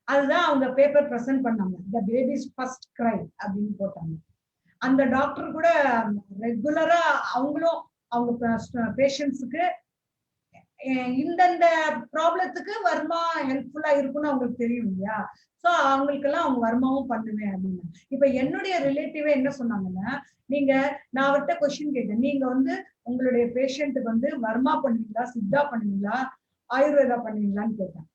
அதுதான் அவங்க பேப்பர் பிரசன்ட் பண்ணாங்க, த பேபிஸ் ஃபர்ஸ்ட் கிரை அப்படின்னு போட்டாங்க. அந்த டாக்டர் கூட ரெகுலரா அவங்களும் அவங்க பேஷண்ட்ஸுக்கு இந்தந்த ப்ராப்ளத்துக்கு வர்மா ஹெல்ப்ஃபுல்லா இருக்குன்னு அவங்களுக்கு தெரியும் இல்லையா. சோ அவங்களுக்கு எல்லாம் அவங்க வர்மாவும் பண்ணுவேன் அப்படின்னு. இப்ப என்னுடைய ரிலேட்டிவே என்ன சொன்னாங்கன்னா, நான் அவர்கிட்ட கொஸ்டின் கேட்டேன், நீங்க வந்து உங்களுடைய பேஷண்ட்டுக்கு வந்து வர்மா பண்ணுவீங்களா, சித்தா பண்ணுவீங்களா, ஆயுர்வேதா பண்ணுவீங்களான்னு கேட்டேன்.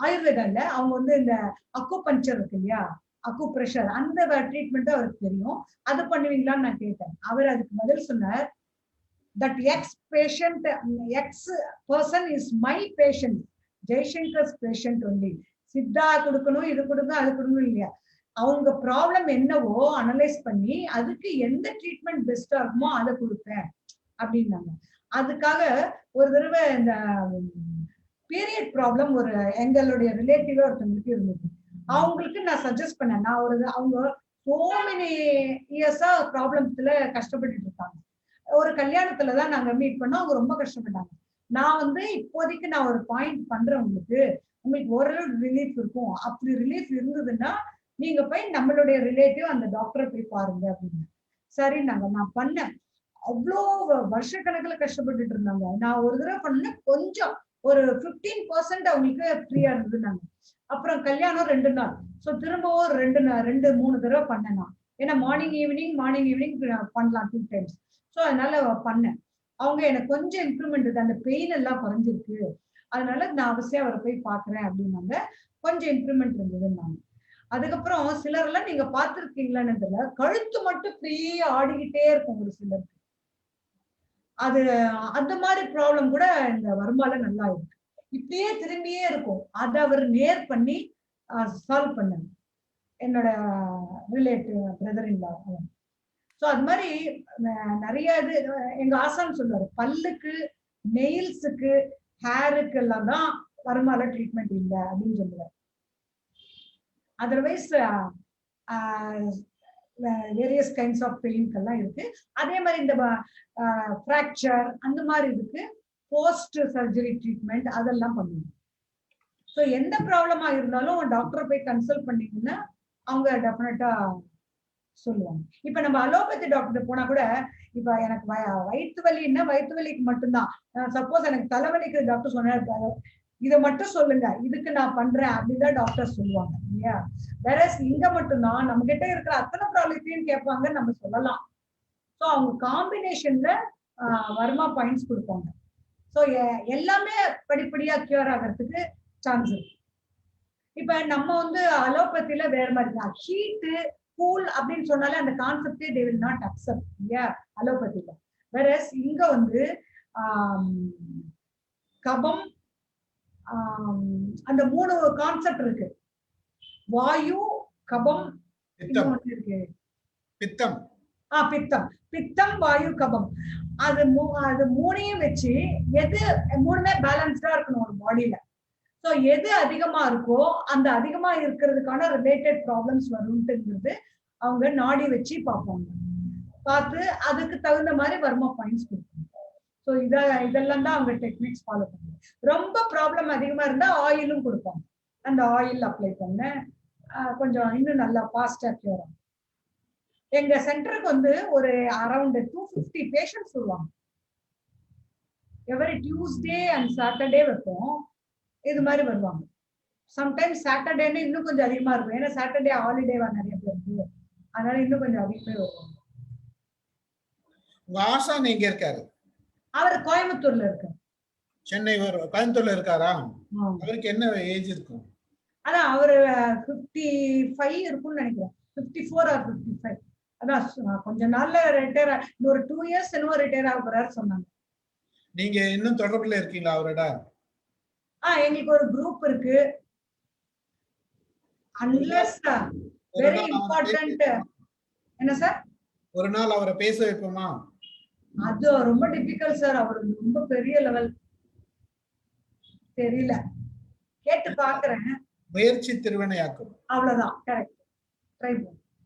ஆயுர்வேதா இல்ல, அவங்க வந்து இந்த அக்குபஞ்சர் இருக்கு இல்லையா, அக்கு பிரஷர், அந்த ட்ரீட்மெண்ட் அவருக்கு தெரியும். அது பண்ணுவீங்களான்னு நான் கேட்டேன். அவர் அதுக்கு பதில் சொன்னார், that X person is my patient, ஜெய்சங்கர்ஸ் பேஷண்ட் ஒன்லி. சித்தா கொடுக்கணும், இது கொடுக்கணும், அது கொடுக்கணும் இல்லையா, அவங்க ப்ராப்ளம் என்னவோ அனலைஸ் பண்ணி அதுக்கு எந்த ட்ரீட்மெண்ட் பெஸ்டா இருக்குமோ அதை கொடுப்பேன் அப்படின்னாங்க. அதுக்காக ஒரு தடவை இந்த பீரியட் ப்ராப்ளம் ஒரு எங்களுடைய ரிலேட்டிவா ஒருத்தவங்களுக்கு இருந்தது. அவங்களுக்கு நான் சஜஸ்ட் பண்ணேன். நான் அவங்க சோ மெனி இயர்ஸா ப்ராப்ளம்ஸ்ல கஷ்டப்பட்டுட்டு இருக்காங்க. ஒரு கல்யாணத்துலதான் நாங்க மீட் பண்ணோம். அவங்க ரொம்ப கஷ்டப்பட்டாங்க. நான் வந்து இப்போதைக்கு நான் ஒரு பாயிண்ட் பண்றேன், உங்களுக்கு ஓரளவு ரிலீஃப் இருக்கும். அப்படி ரிலீஃப் இருந்ததுன்னா நீங்க போய் நம்மளுடைய ரிலேட்டிவ் அந்த டாக்டரை போய் பாருங்க அப்படின்னு. சரி நான் பண்ணேன். அவ்வளோ வருஷக்கணக்கில் கஷ்டப்பட்டுட்டு இருந்தாங்க. நான் ஒரு தடவை பண்ணேன், கொஞ்சம் ஒரு 15% அவங்களுக்கு ஃப்ரீயா இருந்ததுனாங்க. அப்புறம் கல்யாணம் 2 நாள். ஸோ திரும்பவும் 2-3 தடவை பண்ணேன் நான். ஏன்னா மார்னிங் ஈவினிங் பண்ணலாம் 2 times. ஸோ அதனால பண்ணேன். அவங்க எனக்கு கொஞ்சம் இம்ப்ரூவ்மெண்ட், அந்த பெயின் எல்லாம் குறைஞ்சிருக்கு, அதனால நான் அவசியம் அவரை போய் பாக்குறேன் அப்படின்னாங்க. கொஞ்சம் இம்ப்ரூவ்மெண்ட் இருந்ததுன்னாங்க. அதுக்கப்புறம் சிலர்லாம் நீங்க பார்த்திருக்கீங்களான்னு தெரியல, கழுத்து மட்டும் ஃப்ரீயா ஆடிக்கிட்டே இருக்கும் ஒரு சிலருக்கு. அது அந்த மாதிரி ப்ராப்ளம் கூட இந்த வருமால நல்லா இருக்கு. இப்படியே திரும்பியே இருக்கும். அதை அவர் நேர் பண்ணி சால்வ் பண்ணாங்க, என்னோட relative brother in law. So அது மாதிரி நிறைய இது எங்க ஆசான் சொல்லுவாரு, பல்லுக்கு, நெயில்ஸுக்கு, ஹேருக்கு எல்லாம் தான் வருமால ட்ரீட்மெண்ட் இல்லை அப்படின்னு சொல்லுவார். அதர்வைஸ் வேரியஸ் கைண்ட்ஸ் ஆஃப் பெயின்கெல்லாம் இருக்கு. அதே மாதிரி இந்த ஃப்ராக்சர் அந்த மாதிரி இருக்கு, போஸ்ட் சர்ஜரி ட்ரீட்மெண்ட் அதெல்லாம் பண்ணுவோம். ஸோ எந்த ப்ராப்ளமா இருந்தாலும் டாக்டரை போய் கன்சல்ட் பண்ணீங்கன்னா அவங்க டெஃபினட்டா சொல்லுவாங்க. இப்ப நம்ம அலோபதி டாக்டர் போனா கூட, இப்ப எனக்கு வயிற்று வலின்னா வயிற்று வலிக்கு மட்டும்தான், சப்போஸ் எனக்கு தலைவலிக்கு டாக்டர் சொன்னாரு இதை மட்டும் சொல்லுங்க, இதுக்கு நான் பண்றேன் அப்படிதான் டாக்டர் சொல்லுவாங்க இல்லையா. வேற இங்க மட்டும்தான் நம்ம கிட்ட இருக்கிற அத்தனை ப்ராப்ளத்தையும் கேட்பாங்க, நம்ம சொல்லலாம். ஸோ அவங்க காம்பினேஷன்ல வர்மா பாயிண்ட்ஸ் கொடுப்பாங்க. ஸோ எல்லாமே படிப்படியா கியூர் ஆகிறதுக்கு சான்ஸ் இருக்கு. இப்ப நம்ம வந்து அலோபதியில வேற மாதிரி தான், ஹீட்டு கூல் அப்படின்னு சொன்னாலே அந்த கான்செப்டே they will not accept இல்லையா அலோபதியில. வேற இங்க வந்து கபம், அந்த 3 கான்செப்ட் இருக்கு, வாயு, கபம், இருக்கு பித்தம். பித்தம், வாயு, கபம். அது 3ஐயும் வச்சு எது 3மே பேலன்ஸ்டா இருக்கணும் ஒரு பாடியில. ஸோ எது அதிகமா இருக்கோ அந்த அதிகமா இருக்கிறதுக்கான ரிலேட்டட் ப்ராப்ளம்ஸ் வரும்ன்றது அவங்க நாடி வச்சு பார்ப்பாங்க. பார்த்து அதுக்கு தகுந்த மாதிரி வர்மா பாயிண்ட்ஸ் கொடுப்பாங்க. ஸோ இதெல்லாம் தான் அவங்க டெக்னிக்ஸ் ஃபாலோ பண்ணுவாங்க. ரொம்ப ப்ராப்ளம் அதிகமா இருந்தா ஆயிலும் கொடுப்பாங்க. அந்த ஆயில் அப்ளை பண்ண கொஞ்சம் இன்னும் நல்லா ஃபாஸ்டா கியூர் ஆகும். எங்க சென்டருக்கு வந்து ஒரு அரௌண்ட் 250 பேஷண்ட்ஸ் வருவாங்க. எவரி டியூஸ்டே அண்ட் சாட்டர்டே வைப்போம். இது மாதிரி வருவாங்க. சம்டைம்ஸ் சாட்டர்டேன்னு இன்னும் கொஞ்சம் அதிகமா இருக்கும், ஏன்னா சாட்டர்டே ஹாலிடேவா நிறைய பேருக்கு, அதனால இன்னும் கொஞ்சம் அதிகமே வருவாங்க. உங்க ஆசான் எங்க இருக்காரு? அவர் கோயம்புத்தூர்ல இருக்காரு. சென்னை கோயம்புத்தூர்ல இருக்காரா? அவருக்கு என்ன ஏஜ் இருக்கும்? அதான் அவரு 55 இருக்கும்னு நினைக்கிறேன், 54 or 55. அதான் கொஞ்ச நாள்ல ரிட்டையர், இன்னொரு 2 years என்னவோ ரிட்டையர் ஆக போறாரு சொன்னாங்க. நீங்க இன்னும் தொடர்புல இருக்கீங்களா அவரோட? எங்களுக்கு ஒரு குரூப் இருக்கு. Unless very important. என்ன சார்? ஒரு நாள் அவரை பேச வைப்போமா? அது ரொம்ப டிஃபிகல்ட் சார், அவர் ரொம்ப பெரிய லெவல், தெரியல, கேட்டு பாக்குறேன். முயற்சி திருவினையாக்கும், அவ்வளவுதான். கரெக்ட். ட்ரை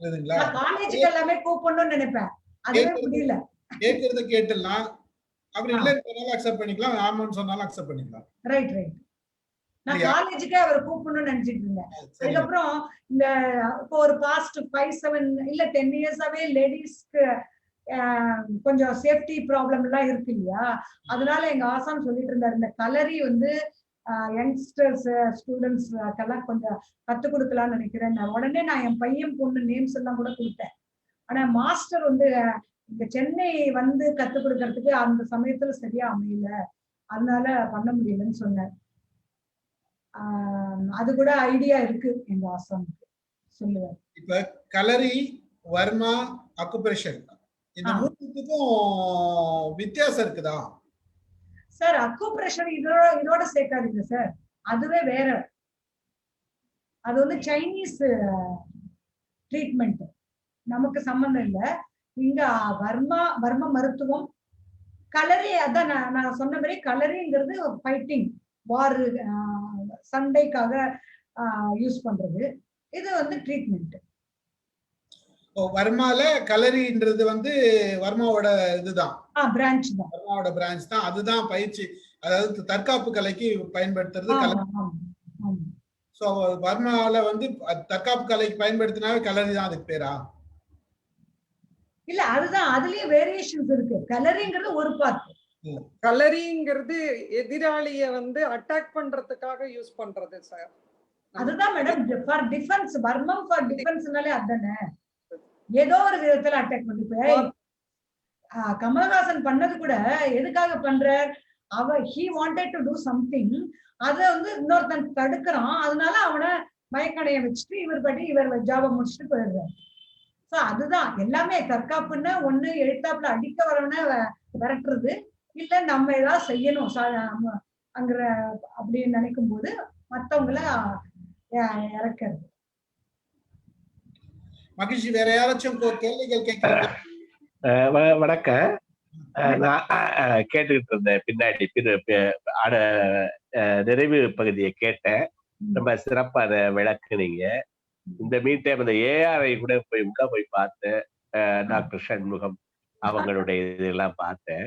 பண்ணுங்களா? காலேஜுக்கு எல்லாமே கூப்பிடணும்னு நினைப்பேன், அதுவே முடியல. கேட்கறத கேட்டுலாம், அப்படி இல்ல சொன்னாலும் அக்செப்ட் பண்ணிக்கலாம், ஆமான்னு சொன்னாலும் அக்செப்ட் பண்ணிக்கலாம். ரைட். நான் காலேஜுக்கே அவரை கூப்பிடணும்னு நினைச்சிட்டு இருந்தேன். அதுக்கப்புறம் இந்த இப்போ ஒரு பாஸ்ட் 5-7 இல்ல 10 இயர்ஸாவே லேடிஸ்க்கு கொஞ்சம் சேஃப்டி ப்ராப்ளம் எல்லாம் இருக்கு இல்லையா, அதனால எங்க ஆசான் சொல்லிட்டு இருந்தாரு, இந்த கலரி வந்து யங்ஸ்டர்ஸ் ஸ்டூடெண்ட்ஸ்க்கெல்லாம் கொஞ்சம் கத்துக் கொடுக்கலாம்னு நினைக்கிறேன். உடனே நான் என் பையன் பொண்ணு நேம்ஸ் எல்லாம் கூட கொடுத்தேன். ஆனா மாஸ்டர் வந்து இங்க சென்னை வந்து கத்துக் கொடுக்கறதுக்கு அந்த சமயத்துல சரியா அமையல, அதனால பண்ண முடியலன்னு சொன்னார். அது கூட ஐடியா இருக்கு எங்க ஆசானுக்கு சொல்லுவார். இப்ப கலரி, வர்மா, அக்குப்ரெஷர் இந்த மூணுத்துக்கும் வித்தியாசம் இருக்குதா சார்? அக்குப்ரெஷர் இதோட சேர்க்காதீங்க சார், அதுவே வேற. அது வந்து சைனீஸ் ட்ரீட்மெண்ட், நமக்கு சம்பந்தம் இல்லை. இங்க வர்ம மருத்துவம், கலரி. அதான் நான் சொன்ன மாதிரி கலரிங்கிறது ஃபைட்டிங், வார், சண்டைக்காக யூஸ் பண்றது. இது வந்து ட்ரீட்மெண்ட். வர்மால கலரின்றது வந்து வர்மாவோட இதுதான், பிரான்ச் தான், வர்மாவோட பிரான்ச் தான். அதுதான் பயிற்சி, அதாவது தற்காப்பு கலைக்கு பயன்படுத்துறது கலரி. சோ வர்மால வந்து தற்காப்பு கலைக்கு பயன்படுத்தினாவே கலரி தான் அதுக்கு பேரா? இல்ல, அதுதான், அதுலயே வேரியேஷன்ஸ் இருக்கு. கலரிங்கிறது ஒரு பார்ட். கலரிங்கிறது எதிராளிய வந்து அட்டாக் பண்றதுக்காக யூஸ் பண்றது சார். அதுதான் மேடம், ஃபார் டிஃபென்ஸ். வர்மம் ஃபார் டிஃபென்ஸ்னாலே அதானே, ஏதோ ஒரு விதத்துல அட்டாக் பண்ணி. கமலஹாசன் பண்ணது கூட எதுக்காக பண்ற, he wanted to do something, அத வந்து இன்னொருத்தன் தடுக்கிறான், அதனால அவனை மயக்கடைய வச்சுட்டு இவர் ஜாப முடிச்சுட்டு போயிடுறாரு. சோ அதுதான் எல்லாமே. தற்காப்புன்னா ஒண்ணு எழுத்தாப்புல அடிக்க வரவன விரட்டுறது, இல்ல நம்ம ஏதாவது செய்யணும் அங்கிற அப்படின்னு நினைக்கும் போது மத்தவங்கள இறக்கிறது. மகிழ்ச்சி. வேற யாராச்சும் கேள்விகள் கேட்கிறீங்க? வணக்கம். நான் கேட்டுக்கிட்டு இருந்தேன் பின்னாடி நிறைவு பகுதியை கேட்டேன். ரொம்ப சிறப்பா அதை விளக்குனீங்க. இந்த மீன் டைம் அந்த ஏஆர்ஐ கூட உள்ள போய் பார்த்தேன். டாக்டர் சண்முகம் அவங்களுடைய இதெல்லாம் பார்த்தேன்.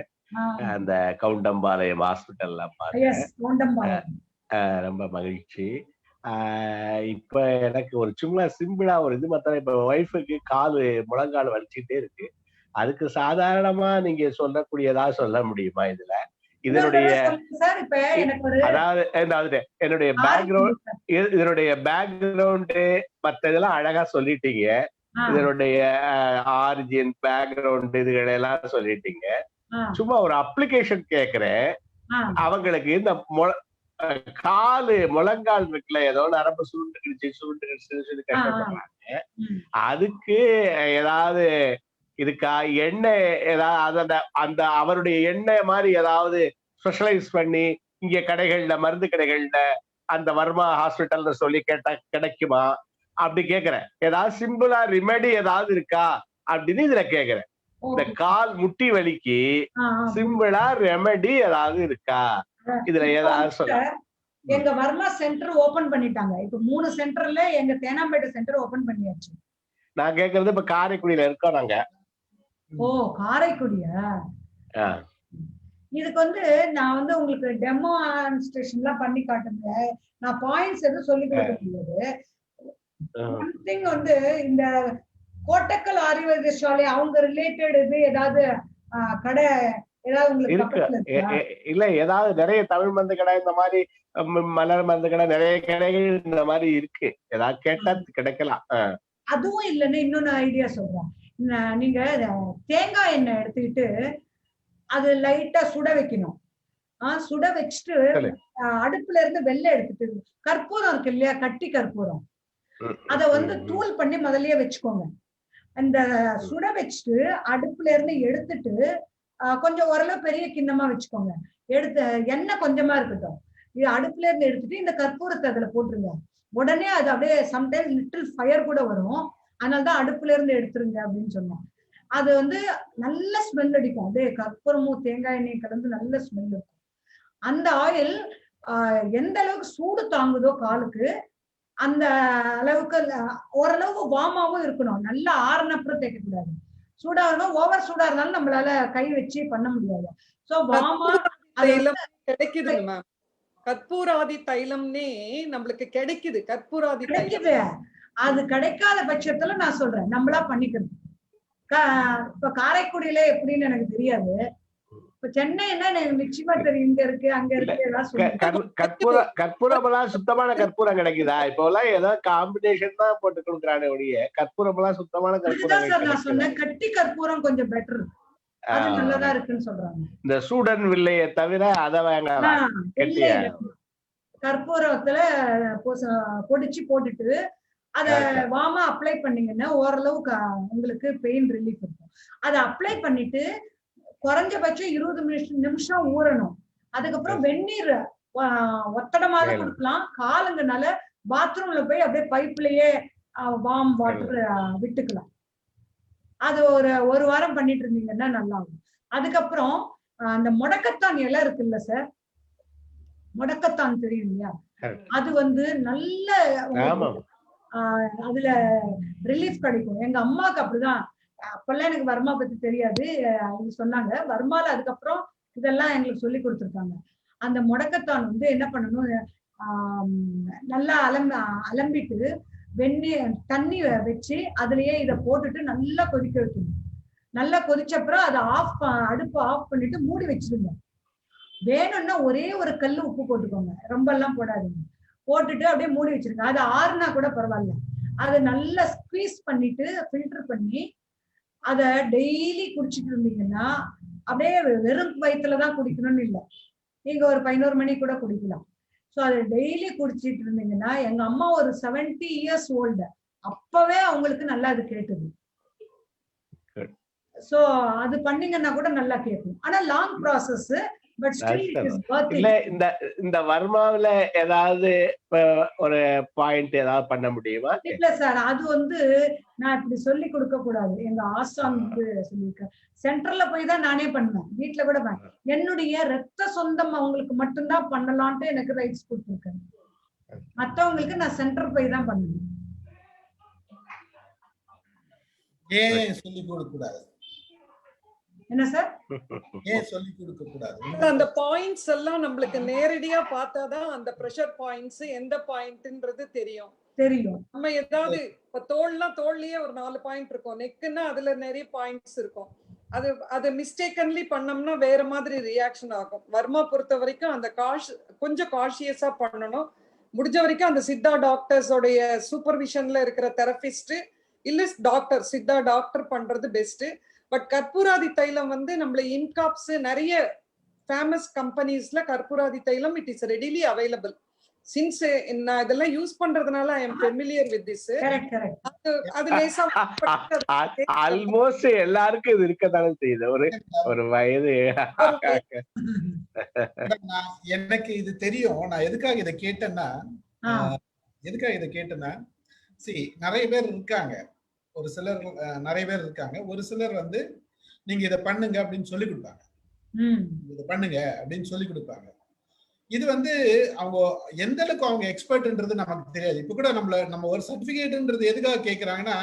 அந்த கவுண்டம்பாளையம் ஹாஸ்பிட்டல்லாம் பார்த்தேன். ரொம்ப மகிழ்ச்சி. இப்ப எனக்கு ஒரு சும்மா சிம்பிளா ஒரு இது மாத்திரம், இப்ப ஒய்ஃபுக்கு முழங்கால் வலிச்சுக்கிட்டே இருக்கு. அதுக்கு சாதாரணமா நீங்க சொல்லக்கூடியதா சொல்ல முடியுமா இதுல? இதனுடைய அதாவது என்னுடைய பேக்ரவுண்டு மத்த இதெல்லாம் அழகா சொல்லிட்டீங்க. இதனுடைய ஆரிஜின், பேக்ரவுண்ட் இதுகளெல்லாம் சொல்லிட்டீங்க. சும்மா ஒரு அப்ளிகேஷன் கேக்குறேன். அவங்களுக்கு இந்த முழங்கால் இருக்குல்ல, ஏதோ நரம்பு சுருண்டு கஷ்டப்படுறாங்க. அதுக்கு ஏதாவது இதுக்கா எண்ணெய் ஏதாவது அந்த அவருடைய எண்ணெய் மாதிரி ஏதாவது ஸ்பெஷலைஸ் பண்ணி இங்க கடைகள்ல, மருந்து கடைகள்ல அந்த வர்மா ஹாஸ்பிட்டல்னு சொல்லி கேட்டா கிடைக்குமா அப்படி கேக்குறேன். ஏதாவது சிம்பிளா ரெமெடி ஏதாவது இருக்கா அப்படின்னு இதுல கேக்குறேன். இந்த கால் முட்டி வலிக்கு சிம்பிளா ரெமெடி ஏதாவது இருக்கா இதுல ஏதாவது சொல்ல? எங்க வர்மா சென்டர் ஓபன் பண்ணிட்டாங்க. இப்ப 3 சென்டர்ல எங்க தேனாம்பேட்டை சென்டர் ஓபன் பண்ணியாச்சு. நான் கேக்குறது இப்ப காரைக்குடியில இருக்கோம் நாங்க. ஓ, காரைக்குடியா? இதுக்கு வந்து நான் வந்து உங்களுக்கு டெமோ ஸ்டேஷன்லாம் பண்ணி காட்டுங்க. நான் பாயிண்ட்ஸ் எதுவும் சொல்லி கொடுக்க முடியாது. ஒன் திங் வந்து இந்த கோட்டக்கல் ஆயுர்வேத சாலை அவங்க ரிலேட்டட் இது ஏதாவது கடை ஏதாவது உங்களுக்கு இல்ல? ஏதாவது நிறைய தமிழ் மருந்து கடை, இந்த மாதிரி மலர் மருந்து கடை, நிறைய கடைகள் இந்த மாதிரி இருக்கு. ஏதாவது கேட்டா கிடைக்கலாம். அதுவும் இல்லைன்னு இன்னொன்னு ஐடியா சொல்றேன். நீங்க தேங்காய் எண்ணெய் எடுத்துக்கிட்டு அது லைட்டா சுட வைக்கணும். சுட வச்சுட்டு அடுப்புல இருந்து வெள்ளை எடுத்துட்டு, கற்பூரம் இருக்கு இல்லையா, கட்டி கற்பூரம், அத வந்து தூள் பண்ணி முதல்லயே வச்சுக்கோங்க. அந்த சுட வச்சுட்டு அடுப்புல இருந்து எடுத்துட்டு கொஞ்சம் ஓரளவு பெரிய கிண்ணமா வச்சுக்கோங்க. எண்ணெய் கொஞ்சமா இருக்கட்டும். இது அடுப்புல இருந்து எடுத்துட்டு இந்த கற்பூரத்தை அதுல போட்டுருங்க. உடனே அது அப்படியே சம்டைம்ஸ் லிட்டில் ஃபயர் கூட வரும். அதனாலதான் அடுப்புல இருந்து எடுத்துருங்க அப்படின்னு சொன்னோம். அது வந்து நல்ல ஸ்மெல் அடிக்கும். அப்படியே கற்பூரமும் தேங்காய் எண்ணெயும் கலந்து நல்ல ஸ்மெல் இருக்கும். அந்த ஆயில் எந்த அளவுக்கு சூடு தாங்குதோ காலுக்கு, அந்த அளவுக்கு ஓரளவுக்கு வார்மாவும் இருக்கணும். நல்லா ஆறுனப்புறம் தேய்க்க கூடாது. சூடா இருக்கணும். ஓவர் சூடா இருந்தாலும் நம்மளால கை வச்சு பண்ண முடியாது. சோ வார்மா கிடைக்குது மேம். கற்பூராதி தைலம்னே நம்மளுக்கு கிடைக்குது. கற்பூராதி கிடைக்குது. அது கிடைக்காத பட்சத்துல நான் சொல்றேன் நம்மளா பண்ணிக்கிறது. இப்ப காரைக்குடியில எப்படின்னு எனக்கு தெரியாது. இப்ப சென்னைன்னா எனக்கு நிச்சயமா தெரியும். இங்க இருக்கு அங்க இருக்கு. கற்பூரமெல்லாம் சுத்தமான கற்பூரம் கிடைக்குதா? இப்ப எல்லாம் ஏதாவது காம்பினேஷன் தான் போட்டு கொடுக்குறானே ஒழிய கற்பூரமெல்லாம் சுத்தமான கற்பூரம். நான் சொன்னேன் கட்டி கற்பூரம் கொஞ்சம் பெட்டர், அது நல்லதா இருக்குன்னு சொல்றாங்க. இந்த சூடன் வில்லைய தவிர அதை வேண்டாம். கற்பூரத்துல பொடிச்சு போட்டுட்டு அத வாமா அப்ளை பண்ணீங்கன்னா ஓரளவு உங்களுக்கு பெயின் ரிலீஃப் இருக்கும். அதை அப்ளை பண்ணிட்டு குறைஞ்சபட்சம் 20 நிமிஷம் ஊறணும். அதுக்கப்புறம் வெந்நீர் ஒத்தடமாக கொடுக்கலாம். காலங்கனால பாத்ரூம்ல போய் அப்படியே பைப்லயே வார்ம் வாட்டர் விட்டுக்கலாம். அது ஒரு வாரம் பண்ணிட்டு இருந்தீங்கன்னா நல்லா இருக்கும். அதுக்கப்புறம் அந்த முடக்கத்தான் இலை இருக்குல்ல சார், முடக்கத்தான் தெரியும் இல்லையா, அது வந்து நல்ல அதுல ரிலீஃப் கிடைக்கும். எங்க அம்மாவுக்கு அப்படிதான். அப்பெல்லாம் எனக்கு வர்மா பத்தி தெரியாது, அவங்க சொன்னாங்க. வர்மால அதுக்கப்புறம் இதெல்லாம் எங்களுக்கு சொல்லி கொடுத்துருக்காங்க. அந்த முடக்கத்தான் வந்து என்ன பண்ணணும், நல்லா அலம்பிட்டு தண்ணி வச்சு அதுலயே இதை போட்டுட்டு நல்லா கொதிக்க வைக்கணும். நல்லா கொதிச்சப்புறம் அதை அடுப்பு ஆஃப் பண்ணிட்டு மூடி வச்சிருங்க. வேணும்னா ஒரே ஒரு கல்லு உப்பு போட்டுக்கோங்க, ரொம்ப எல்லாம் போடாதீங்க. போட்டுட்டு அப்படியே மூடி வச்சிருங்க. அது ஆறுனா கூட பரவாயில்ல. அதை நல்லா ஸ்குவீஸ் பண்ணிட்டு ஃபில்டர் பண்ணி அதை டெய்லி குடிச்சிட்டு இருந்தீங்கன்னா, அப்படியே வெறும் வயிற்றுலதான் குடிக்கணும்னு இல்லை, நீங்க ஒரு 11 மணி கூட குடிக்கலாம். ஸோ அதை டெய்லி குடிச்சிட்டு இருந்தீங்கன்னா, எங்க அம்மா ஒரு 70 years ஓல்டு, அப்பவே அவங்களுக்கு நல்லா அது கேட்டது. சோ அது பண்ணீங்கன்னா கூட நல்லா கேட்கும். ஆனா long process, but still it is Worth it. இந்த வர்மாவில ஏதாவது ஒரு பாயிண்ட் ஏதாவது பண்ண முடியுமா? இல்ல சார், அது வந்து நான் இப்படி சொல்லி கொடுக்க கூடாது. எங்க ஆசான் வந்து சொல்லியிருக்கேன். சென்டர்ல போய் தான் நானே பண்ணுவேன், வீட்டுல கூட என்னுடைய ரத்த சொந்தம் அவங்களுக்கு மட்டும்தான் பண்ணலான்ட்டு எனக்கு ரைட்ஸ் கொடுத்துருக்கேன். மத்தவங்களுக்கு நான் சென்டர் போய் தான் பண்ணுவேன். ஏன் சொல்லி கொடுக்க கூடாது? என்ன சார், ஏன் சொல்லி கொடுக்க கூடாது? அந்த பாயிண்ட்ஸ் எல்லாம் நம்மளுக்கு நேரடியா பார்த்தாதான் அந்த பிரஷர் பாயிண்ட்ஸ் எந்த பாயிண்ட்ன்றது தெரியும். நம்ம ஏதாவது இப்ப தோல்லயே ஒரு 4 பாயிண்ட் இருக்கும், நெக்குன்னா அதுல நிறைய பாயிண்ட்ஸ் இருக்கும். அது மிஸ்டேக்கன்லி பண்ணோம்னா வேற மாதிரி ரியாக்ஷன் ஆகும். வர்மா பொறுத்த வரைக்கும் அந்த கொஞ்சம் காஷியஸா பண்ணணும். முடிஞ்ச வரைக்கும் அந்த சித்தா டாக்டர்ஸோடைய சூப்பர்விஷன்ல இருக்கிற தெரபிஸ்ட் இல்ல டாக்டர், சித்தா டாக்டர் பண்றது பெஸ்ட். பட் கற்பூராதி தைலம் வந்து நம்மள இன்காப்ஸ் நிறைய ஃபேமஸ் கம்பெனிஸ்ல கற்பூராதி தைலம் it is readily available. Since நான் இதெல்லாம் யூஸ் பண்றதுனால I am familiar with this. அது லேசா ஆல்மோஸ்ட் எல்லாருக்கும் இது இருக்கதானே செய்யுது, ஒரு வயது. எனக்கு இது தெரியும். நான் எதுக்காக இதை கேட்டேன்னா நிறைய பேர் இருக்காங்க, ஒரு சிலர் நிறைய பேர் இருக்காங்க. ஒரு சிலர் வந்து நீங்க இதை பண்ணுங்க அப்படின்னு சொல்லி கொடுப்பாங்க, இதை பண்ணுங்க அப்படின்னு சொல்லி கொடுப்பாங்க. இது வந்து அவங்க எந்த அளவுக்கு அவங்க எக்ஸ்பர்ட்ன்றது நமக்கு தெரியாது. இப்ப கூட நம்ம ஒரு சர்டிபிகேட்ன்றது எதுக்காக கேட்கறாங்கன்னா,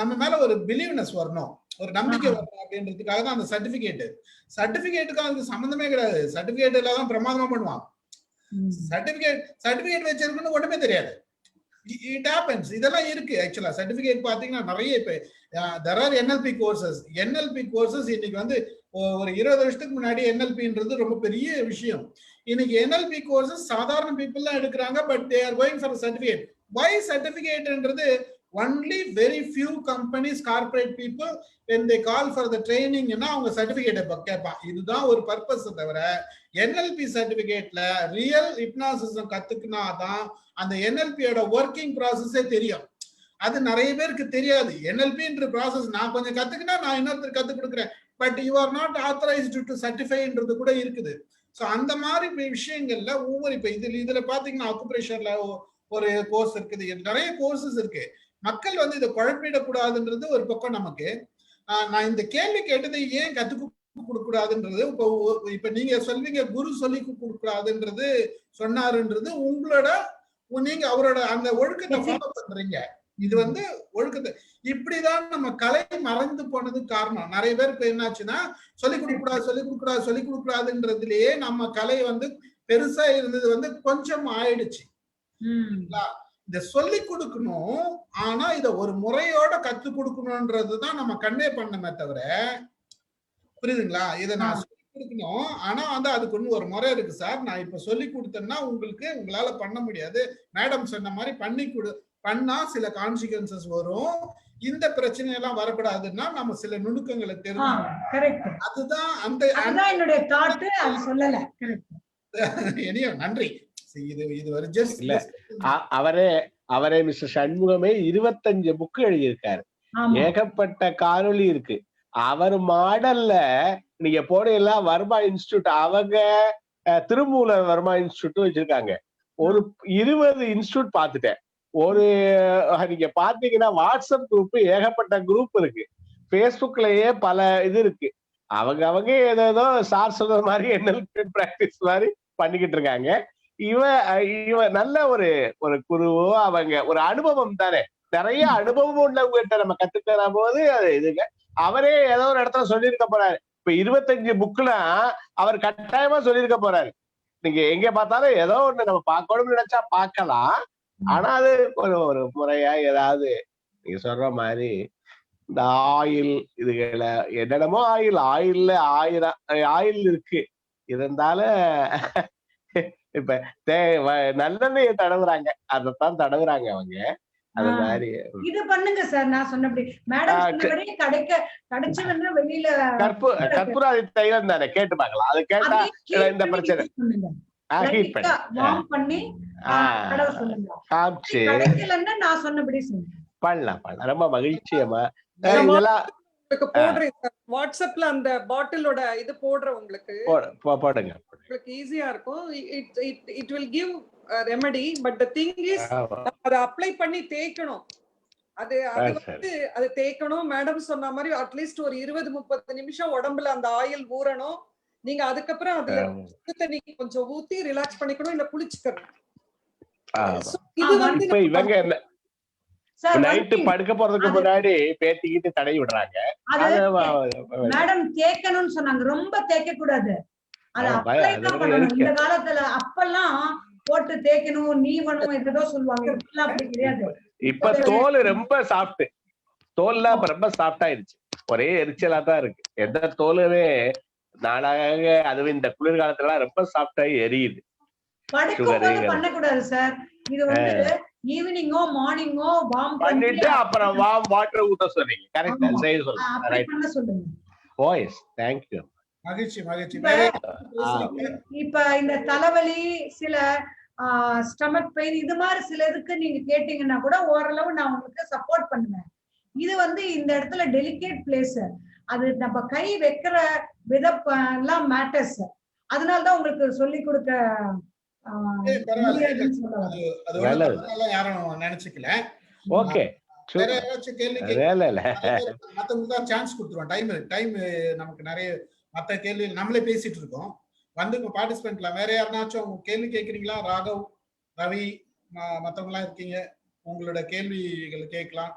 நம்ம மேல ஒரு பிலீவ்னஸ் வரணும், ஒரு நம்பிக்கை வரணும் அப்படின்றதுக்காக தான் அந்த சர்டிபிகேட்டுக்கு அதுக்கு சம்பந்தமே கிடையாது. சர்டிபிகேட் எல்லாம் பிரமாதமா பண்ணுவான். சர்டிபிகேட் வச்சிருக்குன்னு ஒண்ணுமே தெரியாது. It happens. இதெல்லாம் இருக்கு. ஆக்சுவலா சர்டிபிகேட் பாத்தீங்கன்னா நிறைய இப்ப there are NLP கோர்சஸ் இன்னைக்கு வந்து ஒரு 20 வருஷத்துக்கு முன்னாடி NLPன்றது ரொம்ப பெரிய விஷயம். இன்னைக்கு NLP கோர்சஸ் சாதாரண பீப்புள் தான் எடுக்கிறாங்க, but they are going for certificate. Why சர்டிபிகேட்ன்றது only very few companies, corporate people, when they call for the training னா அவங்க சர்டிபிகேட் கேட்பான். இதுதான் ஒரு பர்பஸ். தவிர NLP சர்டிபிகேட்ல ரியல் ஹிப்னாசிசம் கத்துக்கினாதான் அந்த NLPயோட ஒர்க்கிங் ப்ராசஸே தெரியும். அது நிறைய பேருக்கு தெரியாது. NLPன்ற ப்ராசஸ் நான் கொஞ்சம் கத்துக்கினா நான் இன்னொருத்தர் கத்து கொடுக்குறேன், but you are not authorised to சர்டிஃபைன்றது கூட இருக்குது. ஸோ அந்த மாதிரி விஷயங்கள்ல ஒவ்வொரு இப்ப இதுல பாத்தீங்கன்னா அக்குப்ரெஷர்ல ஒரு கோர்ஸ் இருக்குது, நிறைய கோர்சஸ் இருக்கு. மக்கள் வந்து இதை குழப்பிடக்கூடாதுன்றது ஒரு பக்கம். நமக்கு நான் இந்த கேள்வி கேட்டதை ஏன் கத்துக்க கொடுக்க கூடாதுன்றது, இப்ப நீங்க சொல்வீங்க குரு சொல்லி கொடுக்க கூடாதுன்றது சொன்னாருன்றது உங்களோட, நீங்க அவரோட அந்த ஒழுக்கத்தை ஃபாலோ பண்றீங்க. இது வந்து ஒழுக்கத்தை இப்படிதான் நம்ம கலை மறந்து போனது காரணம். நிறைய பேருக்கு என்னாச்சுன்னா சொல்லிக் கொடுக்க கூடாதுன்றதுலயே நம்ம கலை வந்து பெருசா இருந்தது வந்து கொஞ்சம் ஆயிடுச்சு. இத சொல்லி கொடுக்கணும், ஆனா இத ஒரு முறையோட கத்து கொடுக்கணும்ன்றதுதான் நம்ம கண்ணே பண்ணமே தவிர, புரியுதுங்களா? இதை நான் சொல்லி கொடுக்கணும், ஆனா வந்து அதுக்கு ஒண்ணு ஒரு முறை இருக்கு சார். நான் இப்ப சொல்லி கொடுத்தேன்னா உங்களால பண்ண முடியாது. மேடம் சொன்ன மாதிரி பண்ணா சில கான்சிக்வன்சஸ் வரும். இந்த பிரச்சனை எல்லாம் வரக்கூடாதுன்னா நம்ம சில நுணுக்கங்களை தெரிஞ்சு, அதுதான் என்னுடைய தாட். அது சொல்லல. நன்றி. இது ஒரு ஜஸ்ட் இல்ல அவரே மிஸ்டர் சண்முகமே 25 புக்கு எழுதியிருக்காரு. ஏகப்பட்ட காணொளி இருக்கு. அவர் மாடல்ல நீங்க போனீங்கன்னா வர்மா இன்ஸ்டிடியூட், அவங்க திருமூலர் வர்மா இன்ஸ்டிடியூட் வச்சிருக்காங்க. ஒரு 20 இன்ஸ்டிடியூட் பார்த்துட்டேன். நீங்க பாத்தீங்கன்னா வாட்ஸ்அப் குரூப் ஏகப்பட்ட குரூப் இருக்கு. பேஸ்புக்லயே பல இது இருக்கு. அவங்க ஏதோ சார் சொல்ற மாதிரி NLP பிராக்டிஸ் மாதிரி பண்ணிக்கிட்டு இருக்காங்க. இவ நல்ல ஒரு குருவோ, அவங்க ஒரு அனுபவம் தானே, நிறைய அனுபவம் உள்ளவங்கிட்ட நம்ம கத்துக்கிற போது அது இதுங்க. அவரே ஏதோ ஒரு இடத்துல சொல்லியிருக்க போறாரு. இப்ப 25 புக்லாம் அவர் கட்டாயமா சொல்லியிருக்க போறாரு. நீங்க எங்க பார்த்தாலும் ஏதோ ஒண்ணு நம்ம பார்க்கணும்னு நினைச்சா பார்க்கலாம். ஆனா அது ஒரு முறையா ஏதாவது நீங்க சொல்ற மாதிரி இந்த ஆயில் இதுகளை என்னென்னமோ ஆயில்ல 1000 ஆயில் இருக்கு. இருந்தாலும் இப்ப நல்லெண்ணெய தடவுறாங்க, அதைத்தான் தடவுறாங்க அவங்க. அது மாதிரி இது பண்ணுங்க சார். நான் சொன்னபடி மேடம் சொன்னபடி கிடைச்சதுன்னா வெளியில கற்பூராதி தைலம் தானே, கேட்டு பார்க்கலாம். அது கேட்டா இந்த பிரச்சனை பண்ணி காமிச்சு நான் சொன்னபடி பண்ணலாம். ரொம்ப மகிழ்ச்சியமா இதெல்லாம் போடுறேன் வாட்ஸ்அப்ல அந்த பாட்டிலோட இது போடுறேன் உங்களுக்கு. போடுங்க, உங்களுக்கு ஈஸியா இருக்கும். It will give remedy. But the thing is அதை அப்ளை பண்ணி தேய்க்கணும். அது வந்து அது தேய்க்கணும். மேடம் சொன்ன மாதிரி அட்லீஸ்ட் ஒரு 20-30 நிமிஷம் உடம்புல அந்த ஆயில் ஊறணும். நீங்க அதுக்கப்புறம் அதுல தண்ணி கொஞ்சம் ஊத்தி ரிலாக்ஸ் பண்ணிக்கணும், இல்ல குளிச்சுக்கணும். இது வந்து இவங்க நைட்டு படுக்க போறதுக்கு முன்னாடி பேத்திக்கிட்டு தடவி விடுறாங்க. மேடம் தேய்க்கணும்னு சொன்னாங்க. ரொம்ப தேய்க்க கூடாது. இந்த காலத்துல அப்பெல்லாம் போட்டு தேய்க்கணும், நீவணும் ஏதோ சொல்லுவாங்க. இப்பெல்லாம் அப்படி கிடையாது. இப்ப தோல் ரொம்ப சாஃப்ட், தோல்லாம் ரொம்ப சாஃப்ட் ஆயிருச்சு. ஒரே எரிச்சலா தான் இருக்கு. எந்த தோலுமே நாளாக அதுவும் இந்த குளிர்காலத்துல ரொம்ப சாஃப்ட் ஆகி எரியுது. படுக்கும்போது பண்ணக்கூடாது சார். இது வந்து ஈவினிங்கோ மார்னிங்கோ வார்ம் பண்ணிட்டு அப்புறம் வார்ம் வாட்டர் ஊத்த சொன்னீங்க. கரெக்ட்டா செய்ய சொல்லுங்க. ரைட் பண்ண சொல்லுங்க. OS thank you. மகிழ்ச்சி. இப்ப இந்த தலைவலி, சில ஸ்டமக் பெயின், இது மாதிரி சில இதுக்கு நீங்க கேட்டீங்கன்னா கூட ஓரளவு நான் உங்களுக்கு சப்போர்ட் பண்ணுவேன். இது வந்து இந்த இடத்துல டெலிகேட் பிளேஸ். அது நம்ம கை வைக்கிற விதம் மேட்டர்ஸ். அதனாலதான் உங்களுக்கு சொல்லி கொடுக்க யாரும் நினைச்சுக்கல. ஓகே, வேற ஏதாச்சும் கேள்வி மத்தவங்களுக்கு சான்ஸ் கொடுத்துருவோம். டைம் நமக்கு நிறைய மத்த கேள்வி நம்மளே பேசிட்டு இருக்கோம். வந்து பார்ட்டிசிபென்ட் பண்ணலாம். வேற யாருனாச்சும் கேள்வி கேட்கறீங்களா? ராகவ், ரவி, மத்தவங்க எல்லாம் இருக்கீங்க, உங்களோட கேள்விகளை கேட்கலாம்.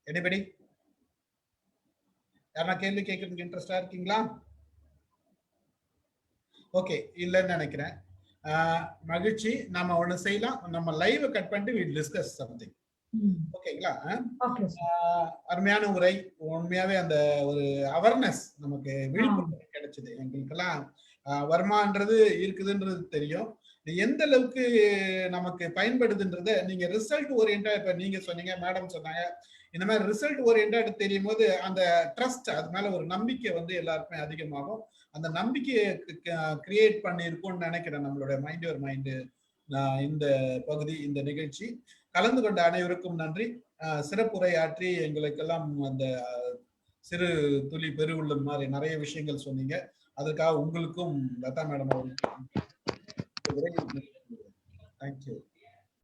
எனிபடி யாரா கேள்வி கேட்கறதுக்கு இன்ட்ரெஸ்டா இருக்கீங்களா? ஓகே, இல்லைன்னு நினைக்கிறேன். மகிழ்ச்சி. நம்ம ஒண்ணு செய்யலாம். நம்ம லைவ் கட் பண்ணிட்டு we discuss something. ஓகேங்களா? அருமையான உரை. உண்மையாவே அந்த ஒரு அவேர்னஸ், நமக்கு விழிப்புணர்வு கிடைச்சது. எங்களுக்கெல்லாம் வர்மான்றது இருக்குதுன்றது தெரியும். எந்த அளவுக்கு நமக்கு பயன்படுதுன்றத நீங்க ரிசல்ட் ஓரியன்டா, இப்ப நீங்க சொன்னீங்க, மேடம் சொன்னாங்க, இந்த மாதிரி ரிசல்ட் ஓரியன்டா தெரியும் போது அந்த ட்ரஸ்ட், அது மேல ஒரு நம்பிக்கை வந்து எல்லாருக்குமே அதிகமாகும். அந்த நம்பிக்கையை கிரியேட் பண்ணியிருக்கும்னு நினைக்கிறேன் நம்மளுடைய மைண்ட் யுவர் மைண்ட் இந்த பகுதி, இந்த நிகழ்ச்சி. கலந்து கொண்ட அனைவருக்கும் நன்றி. சிறப்புரையாற்றி எங்களுக்கெல்லாம் அந்த சிறு துளி பெருவுள்ளம் மாதிரி நிறைய விஷயங்கள் சொன்னீங்க. அதற்காக உங்களுக்கும் லதா மேடம் அவர்களுக்கும் தேங்க்யூ.